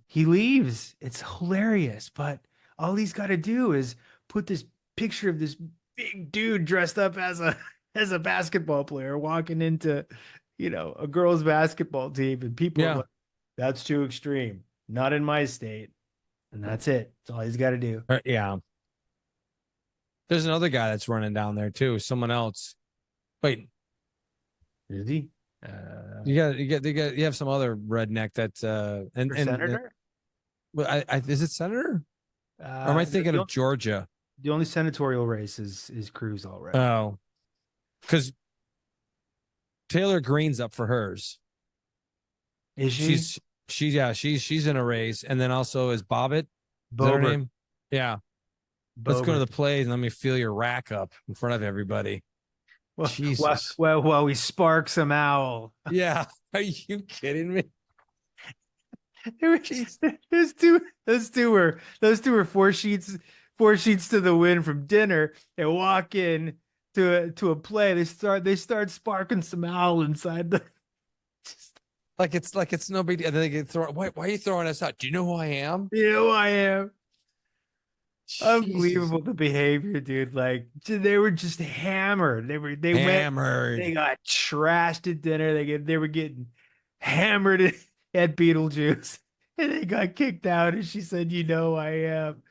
he leaves. It's hilarious, but all he's got to do is put this picture of this big dude dressed up as a basketball player walking into, a girls' basketball team, and people are like, that's too extreme. Not in my state. And that's it. That's all he's got to do. Yeah. There's another guy that's running down there too. Someone else. Wait, Is he? you have some other redneck that's Senator? Well, is it senator? Or am I thinking of Georgia? The only senatorial race is Cruz already. Oh, because Taylor Greene's up for hers. Is she? She's in a race, and then also is Bobbitt. Is that her Boebert. name? Yeah. Let's go to the plays and let me feel your rack up in front of everybody. Jesus. Well, we spark some owl. Yeah. Are you kidding me? Those two were four sheets to the wind from dinner. They walk in to a play. They start sparking some owl inside the. Like it's no big deal. They get thrown. Why are you throwing us out? Do you know who I am? You know who I am. Jesus. Unbelievable the behavior, dude. Like they were just hammered. They Hammered. They got trashed at dinner. They were getting hammered at Beetlejuice, and they got kicked out. And she said, "You know, I am."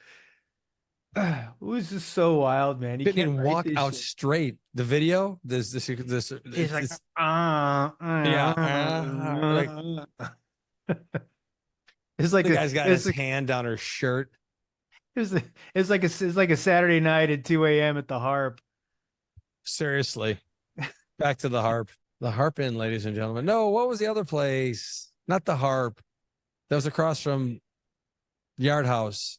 It was just so wild, man. You Didn't can't even write walk this out shit. straight. The video. This. He's like, This- it's like the guy's got it's his like, hand down her shirt. it's like a Saturday night at 2 a.m. at the Harp. Seriously. Back to the Harp. The Harp Inn, ladies and gentlemen. No, what was the other place? Not the Harp. That was across from Yard House.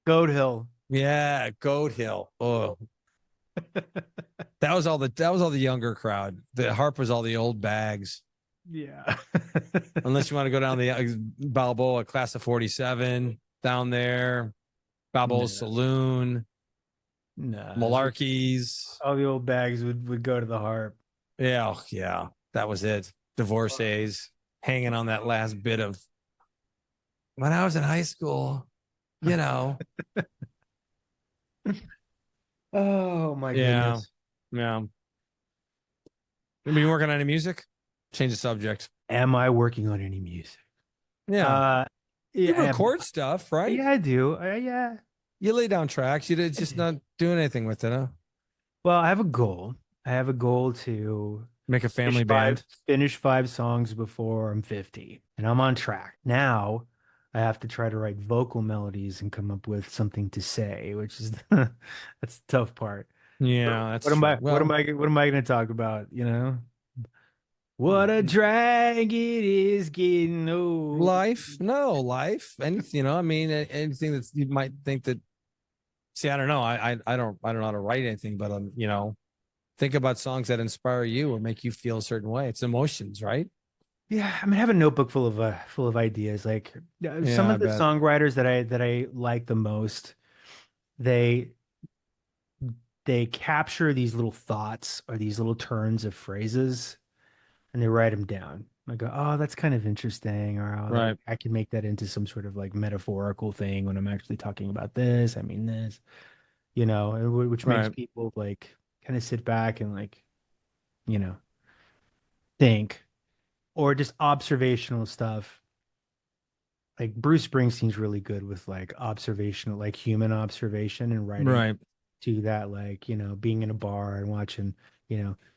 Goat Hill. Yeah, Goat Hill. Oh. That was all the younger crowd. The Harp was all the old bags. Yeah. Unless you want to go down the Balboa class of 47 down there. Balboa No. Saloon, No. Malarkeys. All the old bags would go to the Harp. Yeah, yeah. That was it. Divorcees hanging on that last bit of when I was in high school, you know. Oh my Yeah. goodness. Yeah. Have you working on any music? Change the subject. Am I working on any music? Yeah. You Yeah, record stuff, right? yeah, I do. Yeah. You lay down tracks. You're just not doing anything with it, huh? Well, I have a goal. I have a goal to Make a family finish band. finish 5 songs before I'm 50, and I'm on track. Now I have to try to write vocal melodies and come up with something to say, which is that's the tough part. Yeah, that's What am I true. what am I going to talk about, What a drag it is getting old. Life? No, life. Anything, I mean, anything that you might think that. See, I don't know. I don't know how to write anything, but think about songs that inspire you or make you feel a certain way. It's emotions, right? Yeah, I mean, I have a notebook full of ideas. Like some I of the bet. songwriters that I like the most, they capture these little thoughts or these little turns of phrases, and they write them down. I go, oh, that's kind of interesting, or Right. I can make that into some sort of like metaphorical thing when I'm actually talking about this. I mean this, which makes Right. people like kind of sit back and like, think, or just observational stuff. Like Bruce Springsteen's really good with like observational, like human observation and writing Right. to that, like, being in a bar and watching,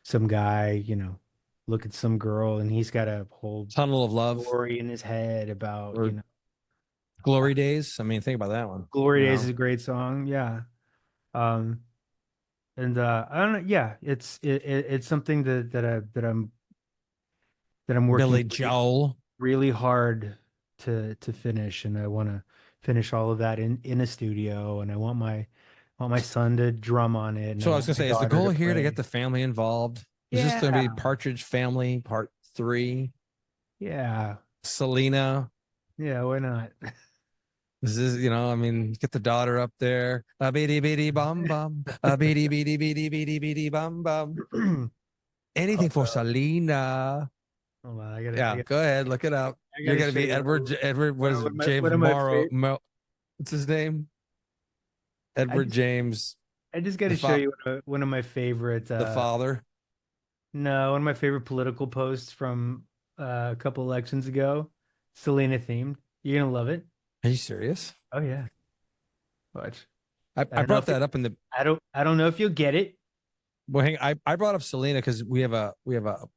some guy, look at some girl and he's got a whole Tunnel of Love story in his head about, or Glory Days. I mean, think about that one. Glory you Days know? is a great song. Yeah. Um, and I don't know. Yeah, it's something that I'm working Billy Joel. really hard to finish, and I want to finish all of that in a studio, and I want my son to drum on it, and So I I was want gonna my say, is the daughter goal to here to play. get the family involved? Is this going to be Partridge Family Part 3? Yeah, Selena. yeah, why not? This is, I mean, get the daughter up there. A beady beady bum bum. A beady beady beady beady beady bum bum. Anything for Selena. Hold on, Yeah, go ahead, look it up. I You're gotta gonna show be you Edward. What is it? James one of my Morrow. What's his name? I Edward just James, I just got the to show fa- you one of my favorite the father. no, one of my favorite political posts from a couple elections ago, Selena themed. You're gonna love it. Are you serious? Oh yeah, watch. I I don't know brought if you, that up in the I don't know if you'll get it. well, hang. I brought up Selena because we have a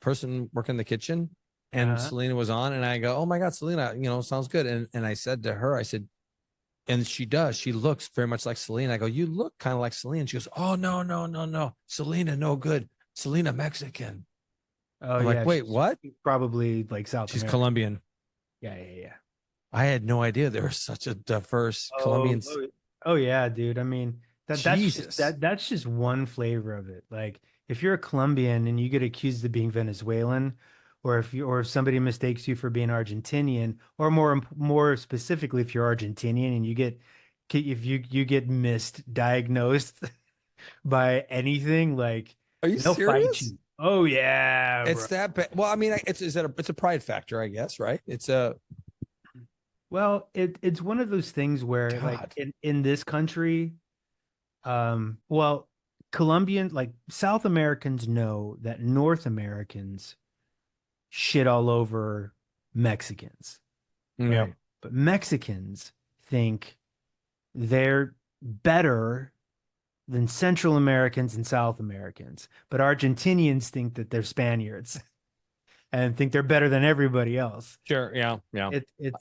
person working in the kitchen, and Uh-huh. Selena was on, and I go, oh my god, Selena, sounds good, and I said to her, I said, and she does, she looks very much like Selena. I go, you look kind of like Selena. She goes, oh no no no no, Selena no good, Selena Mexican. Oh I'm like, yeah, wait, what? she's probably like South She's America. Colombian. Yeah, yeah, yeah. I had no idea there was such a diverse Colombian. Oh yeah, dude. I mean Jesus. that's just one flavor of it. Like if you're a Colombian and you get accused of being Venezuelan, or if somebody mistakes you for being Argentinian, or more specifically, if you're Argentinian and if you get misdiagnosed by anything, like Are you they'll fight serious? you. Oh yeah, bro. It's that bad. Well, I mean, it's a pride factor, I guess, right? It's a Well, it's one of those things where like God. in this country, well, like South Americans know that North Americans shit all over Mexicans, Yeah. right? But Mexicans think they're better than Central Americans and South Americans, but Argentinians think that they're Spaniards and think they're better than everybody else. Sure. Yeah. Yeah.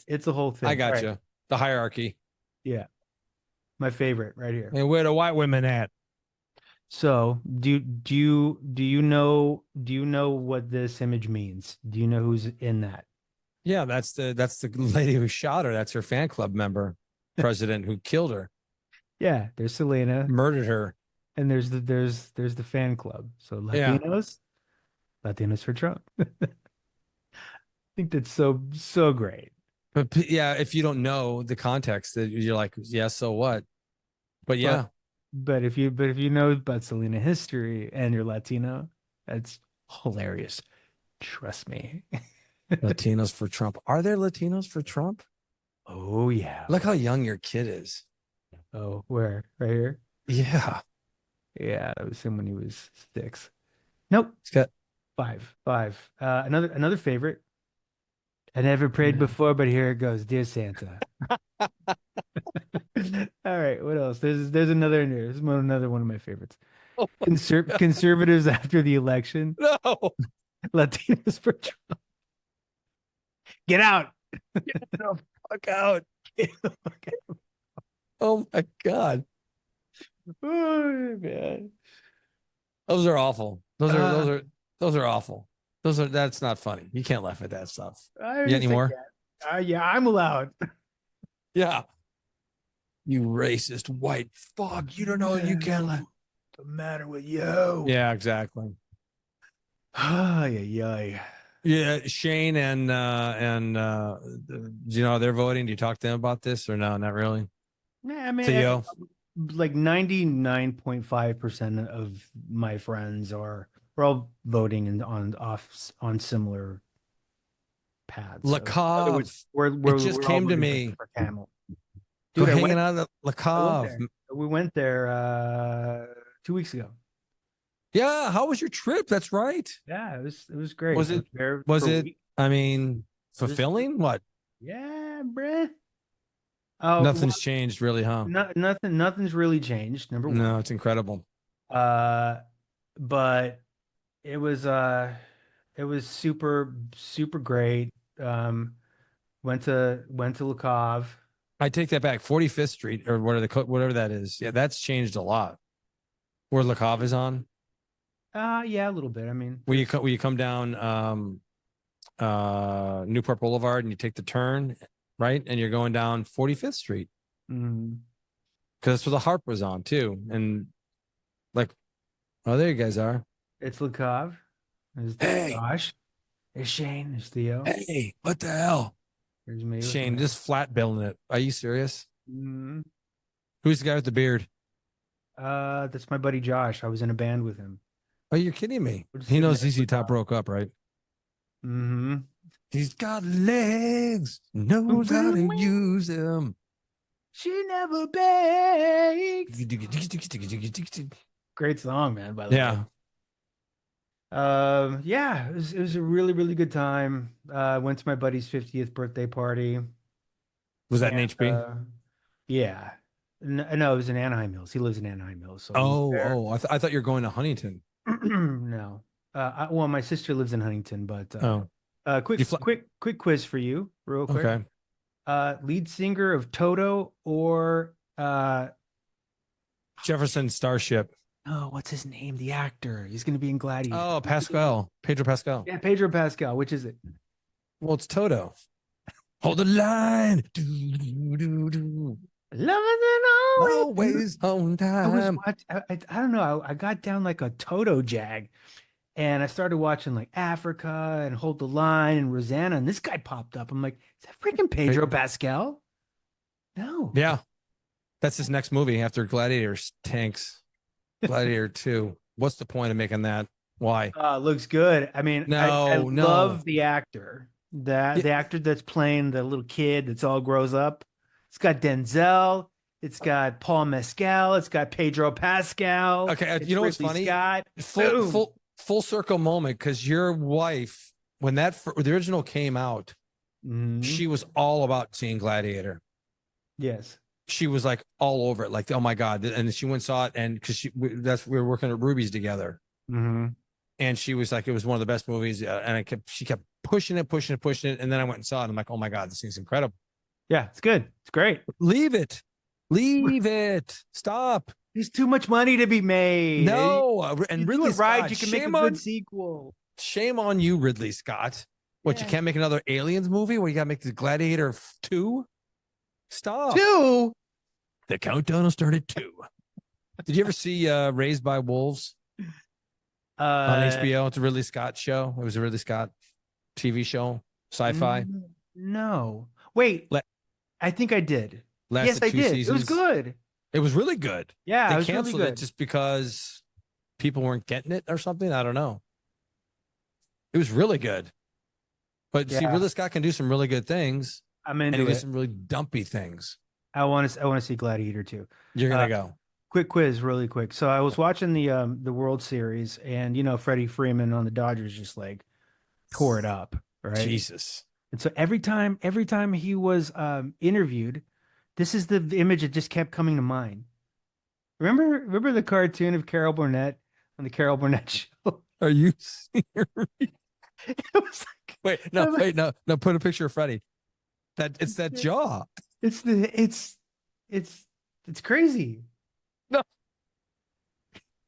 It's a whole thing. I got All right. you. The hierarchy. Yeah, my favorite right here. And where the white women at? So, do you know what this image means? Do you know who's in that? Yeah, that's the lady who shot her. That's her fan club member, president who killed her, Yeah, there's Selena, murdered her. and there's the fan club. So Yeah. Latinos for Trump. I think that's so great. But yeah, if you don't know the context, that you're like, yeah, so what? But yeah, But if you know about Selena history and you're Latino, that's hilarious. Trust me. Latinos for Trump. Are there Latinos for Trump? Oh yeah. Look how young your kid is. Oh, where? Right here? Yeah. Yeah, that was him when he was 6. Nope. He's got 5. Another favorite. I never prayed before, but here it goes. Dear Santa. All right, what else? There's another in here. This is another one of my favorites. Conservatives after the election. no. Latinos for Trump. Get out. Fuck out. Oh my God. Oh, man. Those are awful. Those are awful. That's not funny. You can't laugh at that stuff. Yeah, anymore? Yeah, I'm allowed. Yeah. You racist white fuck. You don't know you can't laugh. What's the matter with you? Yeah, exactly. Ay, ay, ay. Yeah, Shane and they're voting. Do you talk to them about this or no? Not really. Yeah, I mean, Theo. like 99.5% of my friends we're all voting on similar paths. So, Lakov. we're It just all came to voting me. for Camel. We're Dude, hanging out at I Lakov. went there 2 weeks ago. Yeah, how was your trip? That's right. Yeah, it was great. Was I it- there Was for a it? week. I mean, fulfilling? What? Yeah, bruh. Oh, Nothing's changed, really, huh? nothing's really changed. Number one. No, it's incredible. But it was It was super, super great. Went to Le Cave. I take that back. 45th Street or whatever that is. Yeah, that's changed a lot. Where Le Cave is on. Yeah, a little bit. I mean, Will you come down Newport Boulevard and you take the turn, right? And you're going down 45th Street. mm, Because that's where the harp was on too. And like, oh, there you guys are. it's Le Cave. There's Hey. Josh. There's Shane. There's Theo. Hey, what the hell? There's me. with Shane, my- just flat billing it. Are you serious? Mhm. Who's the guy with the beard? That's my buddy Josh. I was in a band with him. Oh, you're kidding me. We're just He sitting knows there ZZ Top broke up, right? Mm-hmm. He's got legs, knows how to use them. She never begs. Great song, man. By the way. Yeah. Yeah, it was a really, really good time. Went to my buddy's 50th birthday party. Was that in And, HB? Yeah. No, it was in Anaheim Hills. He lives in Anaheim Hills. So I thought you were going to Huntington. no. Well, my sister lives in Huntington, but quick, You fly- quick quiz for you, real quick. Okay. Lead singer of Toto or Jefferson Starship. oh, what's his name? The actor. He's going to be in Gladiator. Oh, Pascal. Pedro Pascal. Yeah, Pedro Pascal. Which is it? Well, it's Toto. Hold the line. Do. Love is Always on I was time. I don't know. I got down like a Toto jag, and I started watching like Africa and Hold the Line and Rosanna, and this guy popped up. I'm like, is that freaking Pedro Pascal? No. Yeah. That's his next movie after Gladiator's tanks. Gladiator 2. What's the point of making that? Why? Looks good. I mean, I No. love the actor. The actor that's playing the little kid that's all grows up. It's got Denzel. It's got Paul Mescal. It's got Pedro Pascal. Okay, it's you know what's Ridley funny? Scott. Boom. Full circle moment, because your wife, when the original came out, Mhm. she was all about seeing Gladiator. Yes. She was like all over it, like, oh my God. And she went and saw it, and because we were working at Ruby's together. Mm-hmm. And she was like, it was one of the best movies. And she kept pushing it. And then I went and saw it. And I'm like, oh my God, this thing's incredible. Yeah, it's good. It's great. Leave it. Stop. There's too much money to be made. No. And You do Ridley it right, Scott, you can make a shame good on- sequel. Shame on you, Ridley Scott. What, you Yeah. can't make another Aliens movie where you got to make the Gladiator 2? Stop. 2? The countdown will start at 2. Did you ever see Raised by Wolves on HBO? It's a Ridley Scott show. It was a Ridley Scott TV show, sci-fi. No. Wait. Le- I think I did. Lasted Yes, I 2 did. seasons. It was good. It was really good. Yeah, it They was really canceled good. it just because people weren't getting it or something. I don't know. It was really good. But see, Yeah. Ridley Scott can do some really good things, I'm and into he does it. some really dumpy things. I want to see Gladiator 2. You're gonna go. Quick quiz, really quick. So I was watching the World Series, and Freddie Freeman on the Dodgers just like tore it up, right? Jesus. And so every time he was interviewed, this is the image that just kept coming to mind. Remember the cartoon of Carol Burnett on the Carol Burnett show? Are you serious? It was like No. Put a picture of Freddie. It's that jaw. it's crazy.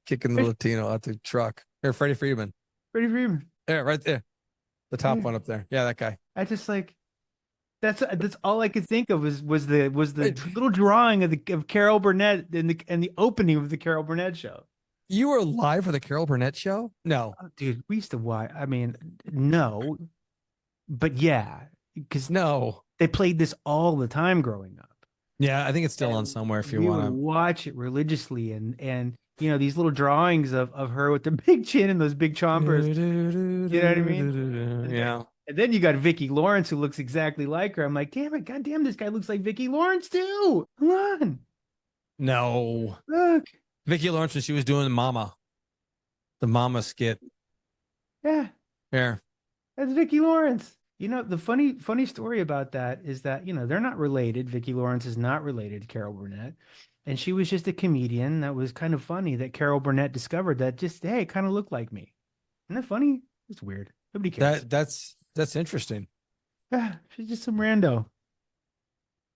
Kicking the Latino out the truck. Here, Freddie Freeman. Freddie Freeman. There, right there. The top Yeah. one up there. Yeah, that guy. I just like that's all I could think of was the little drawing of Carol Burnett in the opening of the Carol Burnett show. You were live for the Carol Burnett show? No. Oh, dude, we used to watch. I mean, no, but yeah, because No. they played this all the time growing up. Yeah, I think it's still on And somewhere if you we want would to. watch it religiously, and these little drawings of her with the big chin and those big chompers. You know what I mean? Yeah. And then you got Vicki Lawrence, who looks exactly like her. I'm like, damn it, goddamn, this guy looks like Vicki Lawrence too. Come on, No. look, Vicki Lawrence when she was doing the Mama skit. yeah, Here. that's Vicki Lawrence. The funny story about that is that they're not related. Vicki Lawrence is not related to Carol Burnett, and she was just a comedian that was kind of funny that Carol Burnett discovered that just hey, it kind of looked like me. Isn't that funny? It's weird. Nobody cares. That's interesting. Yeah, she's just some rando.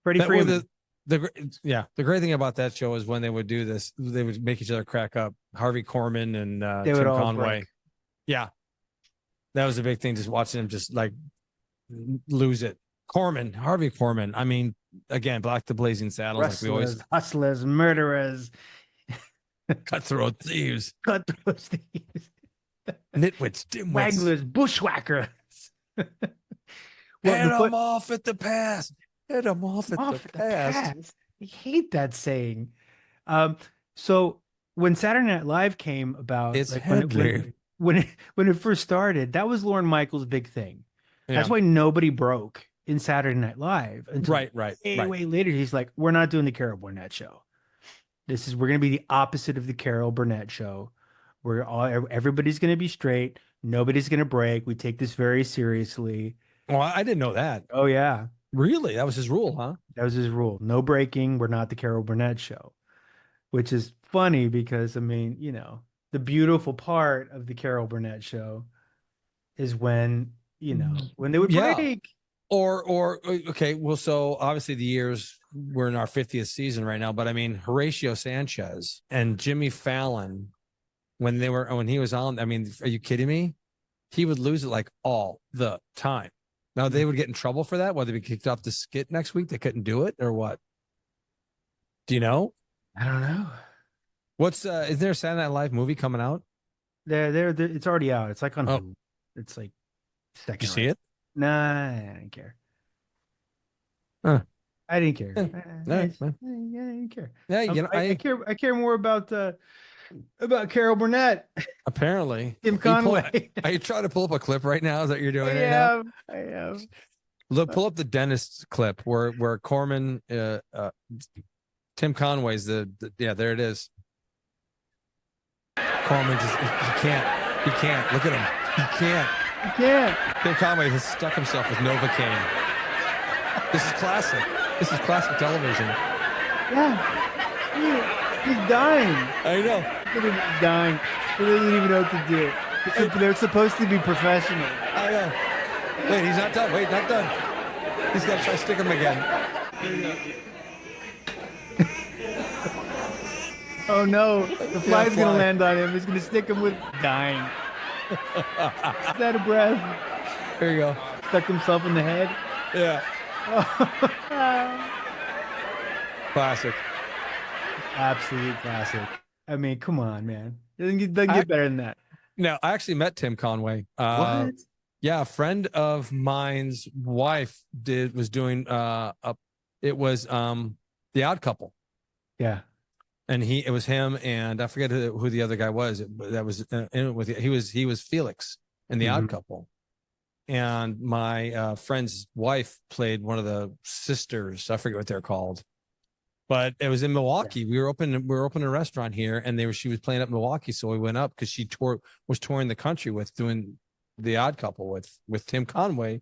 Freddie That was Freeman. the great thing about that show is when they would do this, they would make each other crack up. Harvey Korman and They would Tim all Conway. break. Yeah, that was a big thing. Just watching him just like lose it. Harvey Korman. I mean, again, Black the Blazing Saddles, like we always Hustlers, murderers, cutthroat thieves, cutthroat thieves, nitwits, dimwits. wagglers, bushwhackers. Head them off at the pass. Head them off at the pass. I hate that saying. So when Saturday Night Live came about, It's like, Headley. when it first started, that was Lorne Michaels' big thing. That's Yeah. why nobody broke in Saturday Night Live until Right. way later. He's like, we're not doing the Carol Burnett show. We're going to be the opposite of the Carol Burnett show. Everybody's going to be straight. Nobody's going to break. We take this very seriously. Well, I didn't know that. Oh yeah. Really? That was his rule, huh? That was his rule. No breaking. We're not the Carol Burnett show, which is funny because, I mean, you know, the beautiful part of the Carol Burnett show is when, you know, when they would Yeah. break. Or okay, well, so obviously the years we're in our 50th season right now, but I mean Horatio Sanchez and Jimmy Fallon, when he was on, I mean, are you kidding me? He would lose it like all the time. Now they would get in trouble for that, whether they be kicked off the skit next week, they couldn't do it or what? Do you know? I don't know. What's is there a Saturday Night Live movie coming out? They're it's already out. It's like on Oh. Hulu. It's like second. Did you see it? Nah, I didn't care. Huh. I didn't care. No, I didn't care. Yeah, you know, I care more about Carol Burnett, apparently Tim Conway. Are you trying to pull up a clip right now? Is that what you're doing I right now? have. Look, pull up the dentist clip where Corman, Tim Conway's there it is. Corman just he can't look at him. He can't. You can't. Tim Conway has stuck himself with Novocaine. This is classic. This is classic television. Yeah. He's dying. I know. He's dying. He doesn't even know what to do. They're supposed to be professionals. I know. Wait, he's not done. Wait, not done. He's got to try to stick him again. Oh no, the fly's fly. gonna land on him. He's gonna stick him with dying. He's out of breath. Here you go. Stuck himself in the head. Yeah. Classic. Absolute classic. I mean, come on, man. It doesn't get better than that. Now, I actually met Tim Conway. What? Yeah, a friend of mine's wife was doing it was The Odd Couple. Yeah. And it was him and I forget who the other guy was. That was in it with he was Felix in The Odd Couple. And my friend's wife played one of the sisters. I forget what they're called. But it was in Milwaukee. Yeah. We were opening a restaurant here, and she was playing up in Milwaukee, so we went up because she was touring the country with doing The Odd Couple with Tim Conway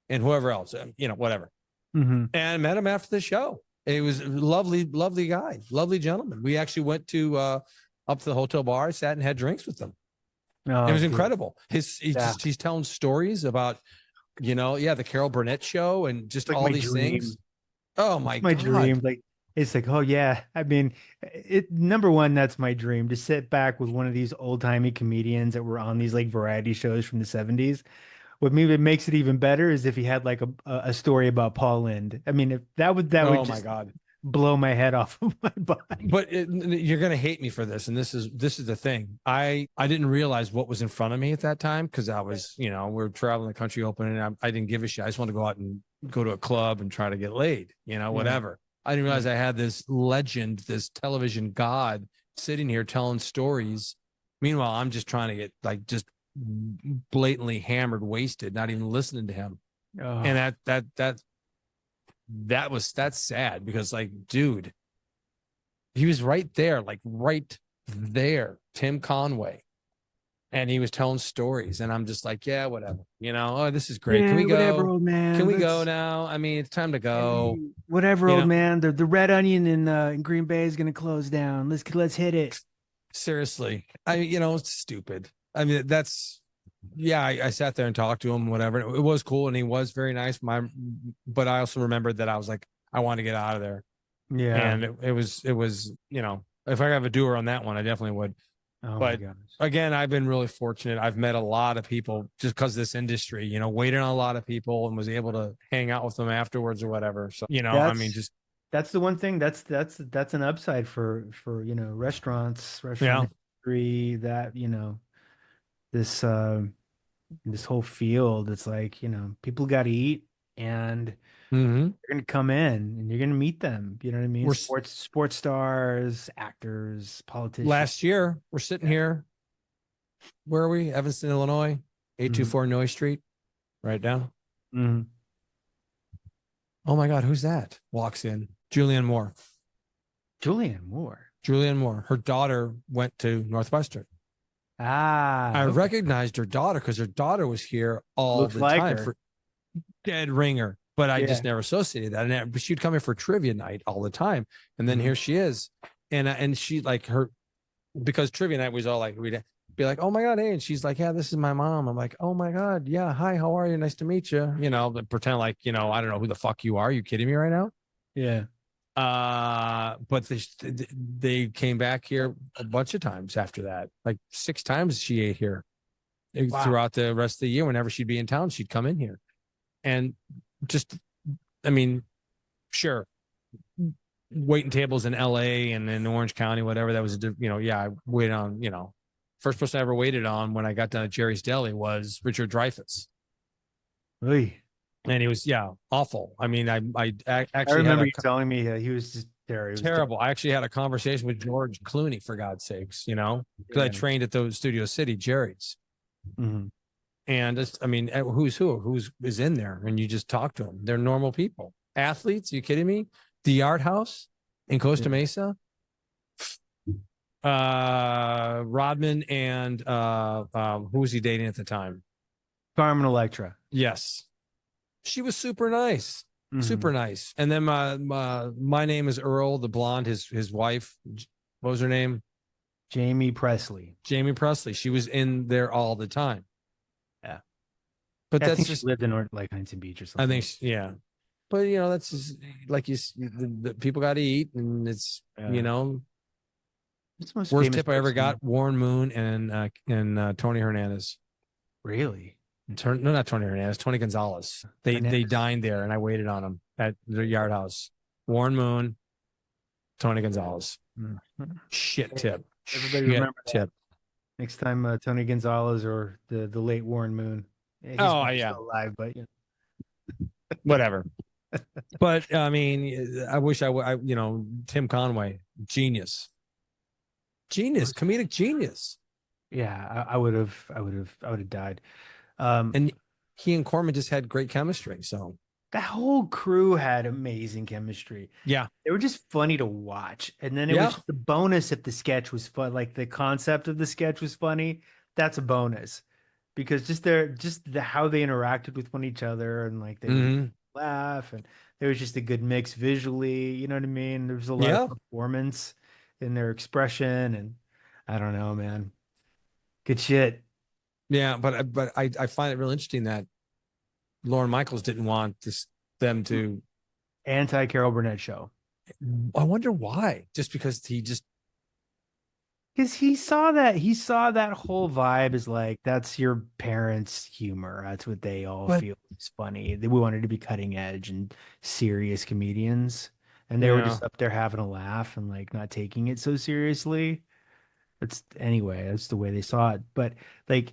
and whoever else, whatever. Mm-hmm. And met him after the show. It was a lovely, lovely guy, lovely gentleman. We actually went to up to the hotel bar, sat and had drinks with them. Oh, it was incredible. He's telling stories about, the Carol Burnett show and just like all my these dream. things. Oh my my God. Dream. Like, it's like, oh yeah. I mean, number one, that's my dream, to sit back with one of these old timey comedians that were on these like variety shows from the 70s. What maybe makes it even better is if he had like a story about Paul Lind. I mean, if that would Oh just my God, blow my head off of my body. But you're gonna hate me for this, and this is the thing. I didn't realize what was in front of me at that time because I was, we're traveling the country opening, and I didn't give a shit. I just wanted to go out and go to a club and try to get laid, whatever. I didn't realize I had this legend, this television god sitting here telling stories. Meanwhile, I'm just trying to get like just blatantly hammered, wasted, not even listening to him. Oh. And that's sad because, like, dude, he was right there, Tim Conway, and he was telling stories, and I'm just like, yeah, whatever, oh, this is great. Can we go? Whatever, old man. Can we go now? I mean, it's time to go. Whatever, old man. The Red Onion in Green Bay is gonna close down. Let's hit it. Seriously, it's stupid. I mean, that's yeah, I sat there and talked to him, whatever. It was cool, and he was very nice. But I also remembered that I was like, I want to get out of there, Yeah. and it was, if I have a doer on that one, I definitely would. Oh my But gosh. again, I've been really fortunate. I've met a lot of people just because this industry, waited on a lot of people and was able to hang out with them afterwards or whatever. So, I mean, just That's the one thing that's an upside for restaurant yeah. industry, that this this whole field. It's like, people got to eat, and Mm-hmm. you're gonna come in and you're gonna meet them. You know what I mean? We're Sports stars, actors, politicians. last year, we're sitting here. Where are we? Evanston, Illinois, 824 Noy Street, right down. Mhm. Oh my God, who's that? Walks in. Julianne Moore. Julianne Moore. Julianne Moore. Her daughter went to Northwestern. I Okay. recognized her daughter because her daughter was here all Looks the like time her. for dead ringer. But I Yeah. just never associated that. But she'd come here for trivia night all the time. And then here she is. And she like her, because trivia night was all like, we'd be like, oh my God, hey. And she's like, yeah, this is my mom. I'm like, oh my God. Yeah. Hi, how are you? Nice to meet you. But pretend like, I don't know who the fuck you are. Are you kidding me right now? Yeah. But they came back here a bunch of times after that. Like 6 times she ate here. Wow. Throughout the rest of the year. Whenever she'd be in town, she'd come in here. And just, I mean, sure, waiting tables in LA and in Orange County, whatever, that was, I waited on, first person I ever waited on when I got done at Jerry's Deli was Richard Dreyfuss. Oy. And he was, awful. I mean, I actually I remember you telling me he was just there. terrible. I actually had a conversation with George Clooney, for God's sakes, because I trained at the Studio City, Jerry's. Mm-hmm. And I mean, who's is in there, and you just talk to them. They're normal people, athletes. Are you kidding me? The Art House in Costa Mesa. Rodman and who was he dating at the time? Carmen Electra. Yes, she was super nice, Mhm. super nice. And then my name is Earl, the blonde, his wife. What was her name? Jamie Presley. Jamie Presley. She was in there all the time. Yeah. But I that's think just she lived in like Huntington Beach or something. I think, yeah. But that's just, like the people got to eat, and it's Yeah. What's the most worst famous tip I ever person? got: Warren Moon and Tony Hernandez. Really? No, not Tony Hernandez. Tony Gonzalez. They Hernandez. dined there, and I waited on them at their Yard House. Warren Moon, Tony Gonzalez. Mhm. Shit tip. Everybody Shit remember that. tip. Next time, Tony Gonzalez or the late Warren Moon. Yeah, he's Oh, probably yeah. still alive, but Whatever. But I mean, I wish Tim Conway, genius, comedic genius. yeah, I would have died. And he and Corman just had great chemistry. So that whole crew had amazing chemistry. yeah, They were just funny to watch. And then it was just a bonus if the sketch was fun, like the concept of the sketch was funny. That's a bonus, because how they interacted with one each other, and like they would laugh, and there was just a good mix visually. You know what I mean? There was a lot of performance in their expression, and I don't know, man. Good shit. Yeah, but I find it real interesting that Lorne Michaels didn't want them to. Anti-Carol Burnett show. I wonder why. Just because because he saw that whole vibe is like, that's your parents' humor. That's what they all feel is funny. We wanted to be cutting edge and serious comedians, and they were just up there having a laugh and like not taking it so seriously. That's the way they saw it. But like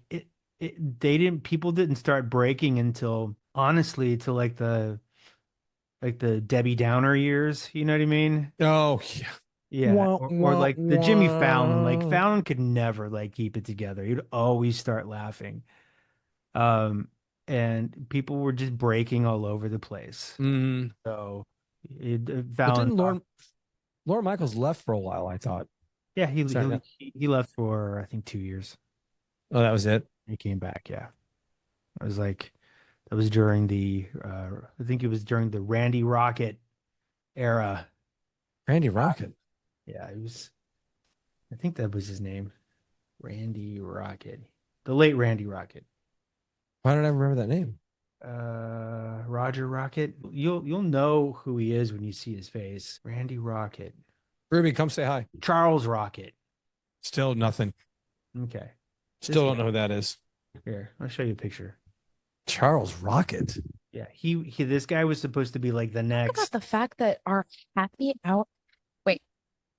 people didn't start breaking until like the Debbie Downer years. You know what I mean? Oh yeah. Yeah, or like the Jimmy Fallon. Like Fallon could never like keep it together. He'd always start laughing. And people were just breaking all over the place. Mm-hmm. So But didn't Lorne Michaels left for a while, I thought. Yeah, he left for I think 2 years. Oh, that was it. He came back. Yeah, it was like that was during the I think it was during the Randy Rocket era. Randy Rocket. Yeah, it was. I think that was his name, Randy Rocket, the late Randy Rocket. Why don't I remember that name? Roger Rocket. You'll know who he is when you see his face. Randy Rocket. Ruby, come say hi. Charles Rocket. Still nothing. Okay. Still don't guy. know who that is. Here, I'll show you a picture. Charles Rocket. Yeah, he this guy was supposed to be like the About next. the fact that our happy hour.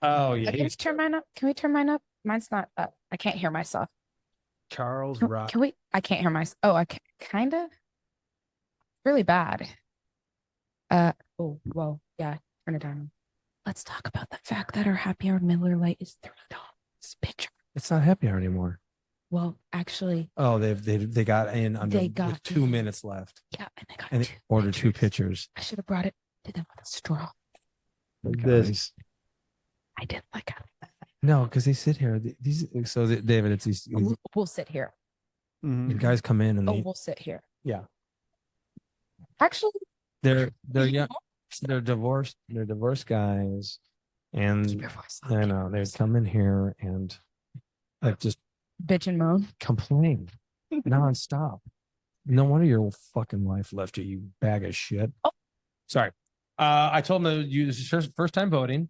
Oh yeah. Can we turn mine up? Can we turn mine up? Mine's not up. I can't hear myself. Charles Can, Rocket. can we? I can't hear myself. Oh, I kind of. Really bad. Oh, well, yeah. Turn it down. Let's talk about the fact that our happy hour Miller Lite is $30. Picture. It's not happy hour anymore. Well, actually, Oh, they got in under They got with 2 in. minutes left, yeah, and they got and they ordered 2 pictures. I should have brought it to them with a straw. Like this. Guys. I did like it. No, because they sit here. These David, it's these We'll sit here. Mhm. the guys come in and Oh, they we'll sit here. Yeah. Actually, they're young, they're divorced guys, keep and your voice I low. know they come in here and like just Bitch and moan. complain nonstop. No wonder your fucking life left you, you bag of shit. Oh. Sorry. I told them that this is your first time voting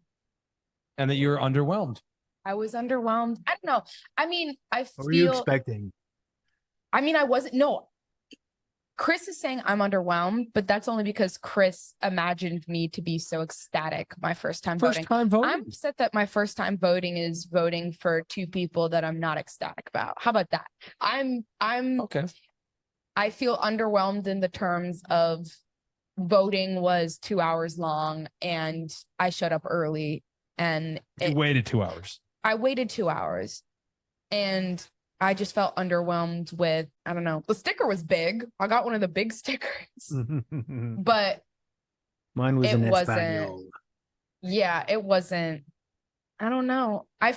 and that you were underwhelmed. I was underwhelmed. I don't know. I mean, I What were you feel. expecting? I mean, I wasn't. No, Chris is saying I'm underwhelmed, but that's only because Chris imagined me to be so ecstatic my first time voting. Time voting. I'm upset that my first time voting is voting for 2 people that I'm not ecstatic about. How about that? I'm Okay. I feel underwhelmed in the terms of voting was 2 hours long and I shut up early and You waited 2 hours. I waited 2 hours and I just felt underwhelmed with, I don't know, the sticker was big. I got one of the big stickers, but Mine was It an wasn't- Espanol. yeah, it wasn't, I don't know. It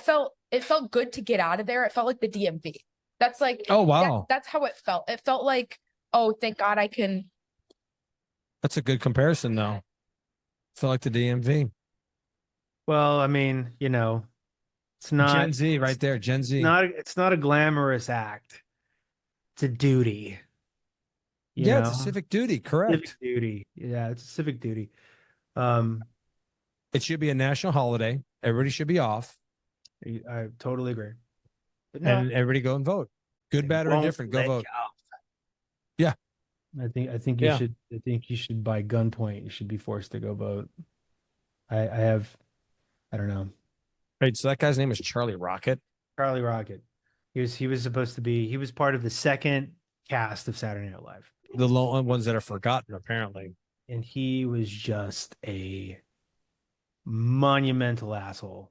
felt good to get out of there. It felt like the DMV. That's like, Oh wow. that's how it felt. It felt like, oh, thank God I can. That's a good comparison though. Felt like the DMV. Well, I mean, it's not Gen Z right there. Gen Z. it's not a glamorous act. It's a duty. you It's a know? civic duty. Correct. Civic duty. Yeah, it's a civic duty. It should be a national holiday. Everybody should be off, I totally agree. But no, and everybody go and vote. Good, bad, or won't indifferent. Go let vote. you off. Yeah. I think Yeah. you should by gunpoint, you should be forced to go vote. I don't know. Right. So that guy's name is Charlie Rocket. Charlie Rocket. He was supposed to be, he was part of the second cast of Saturday Night Live. The lone ones that are forgotten, apparently. And he was just a monumental asshole.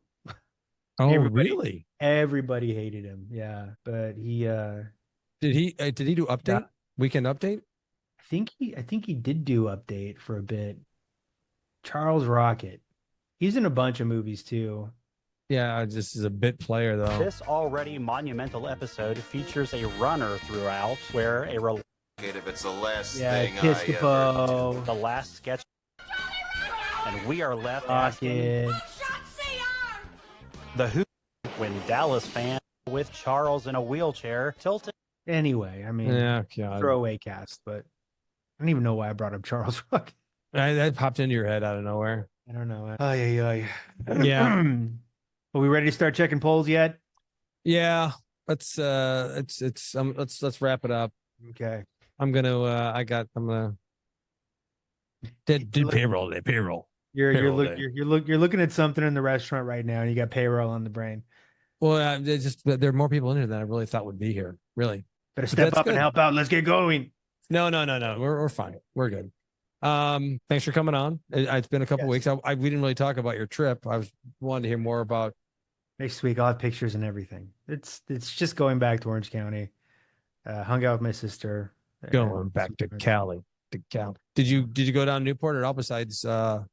Oh, Everybody- really? Everybody hated him. Yeah. But he Did he do update? Yeah. Weekend update? I think he did do update for a bit. Charles Rocket. He's in a bunch of movies too. Yeah, this is a bit player though. This already monumental episode features a runner throughout where If it's the last Yeah, thing I ever do. Piscopo, the last sketch, and we are left asking Rocket. the who when Dallas fan with Charles in a wheelchair tilted. Anyway, I mean, Yeah, God. throwaway cast, but I don't even know why I brought up Charles Rocket. That popped into your head out of nowhere. I don't know. Ay. Yeah. Are we ready to start checking polls yet? Yeah. Let's let's wrap it up. Okay. I'm gonna did payroll day, payroll. You're Payroll look day. you're looking at something in the restaurant right now, and you got payroll on the brain. Well, there are more people in here than I really thought would be here. Really. Better But step that's up and good. help out. Let's get going. No. We're fine. We're good. Thanks for coming on. It's been a couple Yes. weeks. We didn't really talk about your trip. I wanted to hear more about. Next week I'll have pictures and everything. It's just going back to Orange County. Hung out with my sister. Going back to Cali. Did you go down Newport at all? Besides, I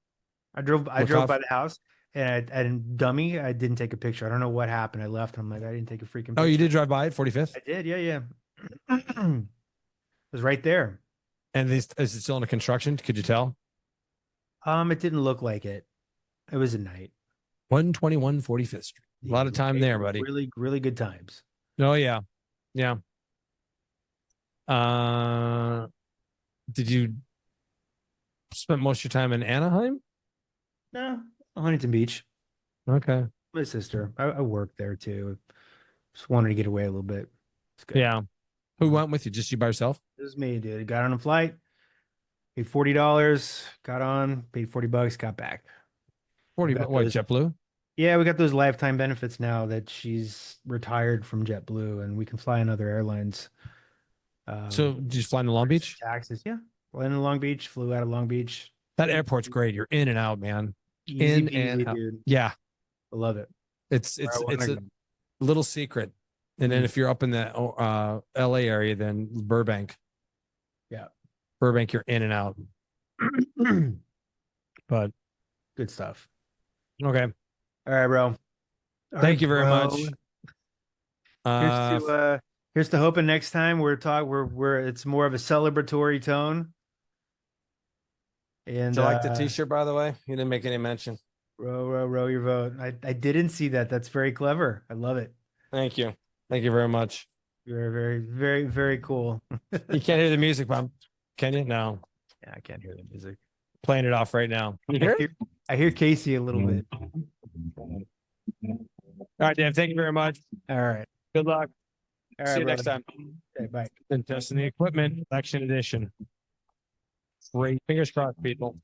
drove Look by the house, and I dummy. I didn't take a picture. I don't know what happened. I left, and I'm like, I didn't take a freaking picture. oh, you did drive by it, 45th, I did. Yeah. It was right there. and is it still under construction? Could you tell? It didn't look like it. It was at night. 121 45th Street. A lot of time there, buddy. Really, really good times. Oh yeah. Did you spend most of your time in Anaheim? No, Huntington Beach. Okay. My sister. I work there too. Just wanted to get away a little bit. It's good. Yeah. Who went with you? Just you by yourself? This is me, dude. Got on a flight, paid $40, got on, paid $40, got back. 40, Got what, those- JetBlue? Yeah, we got those lifetime benefits now that she's retired from JetBlue and we can fly on other airlines. So did you fly in Long Beach? Taxes, yeah. Flew in Long Beach, flew out of Long Beach. That airport's great. You're in and out, man. Easy In peasy, and out. dude. Yeah. I love it. It's Where I wanna a go. little secret. And then if you're up in the LA area, then Burbank. Yeah. Burbank, you're in and out. But Good stuff. okay. All right, bro. All Thank right, you very bro. much. Here's to hoping next time we're it's more of a celebratory tone. And do you like the t-shirt, by the way? You didn't make any mention. row your vote. I didn't see that. That's very clever. I love it. Thank you. Thank you very much. Very, very, very, very cool. You can't hear the music, Bob. Can you? No. Yeah, I can't hear the music. Playing it off right now. Can you hear it? I hear Casey a little bit. All right, Dan. Thank you very much. All right. Good luck. All See right, you next brother. time. Okay, bye. And testing the equipment, election edition. Great. Fingers crossed, people.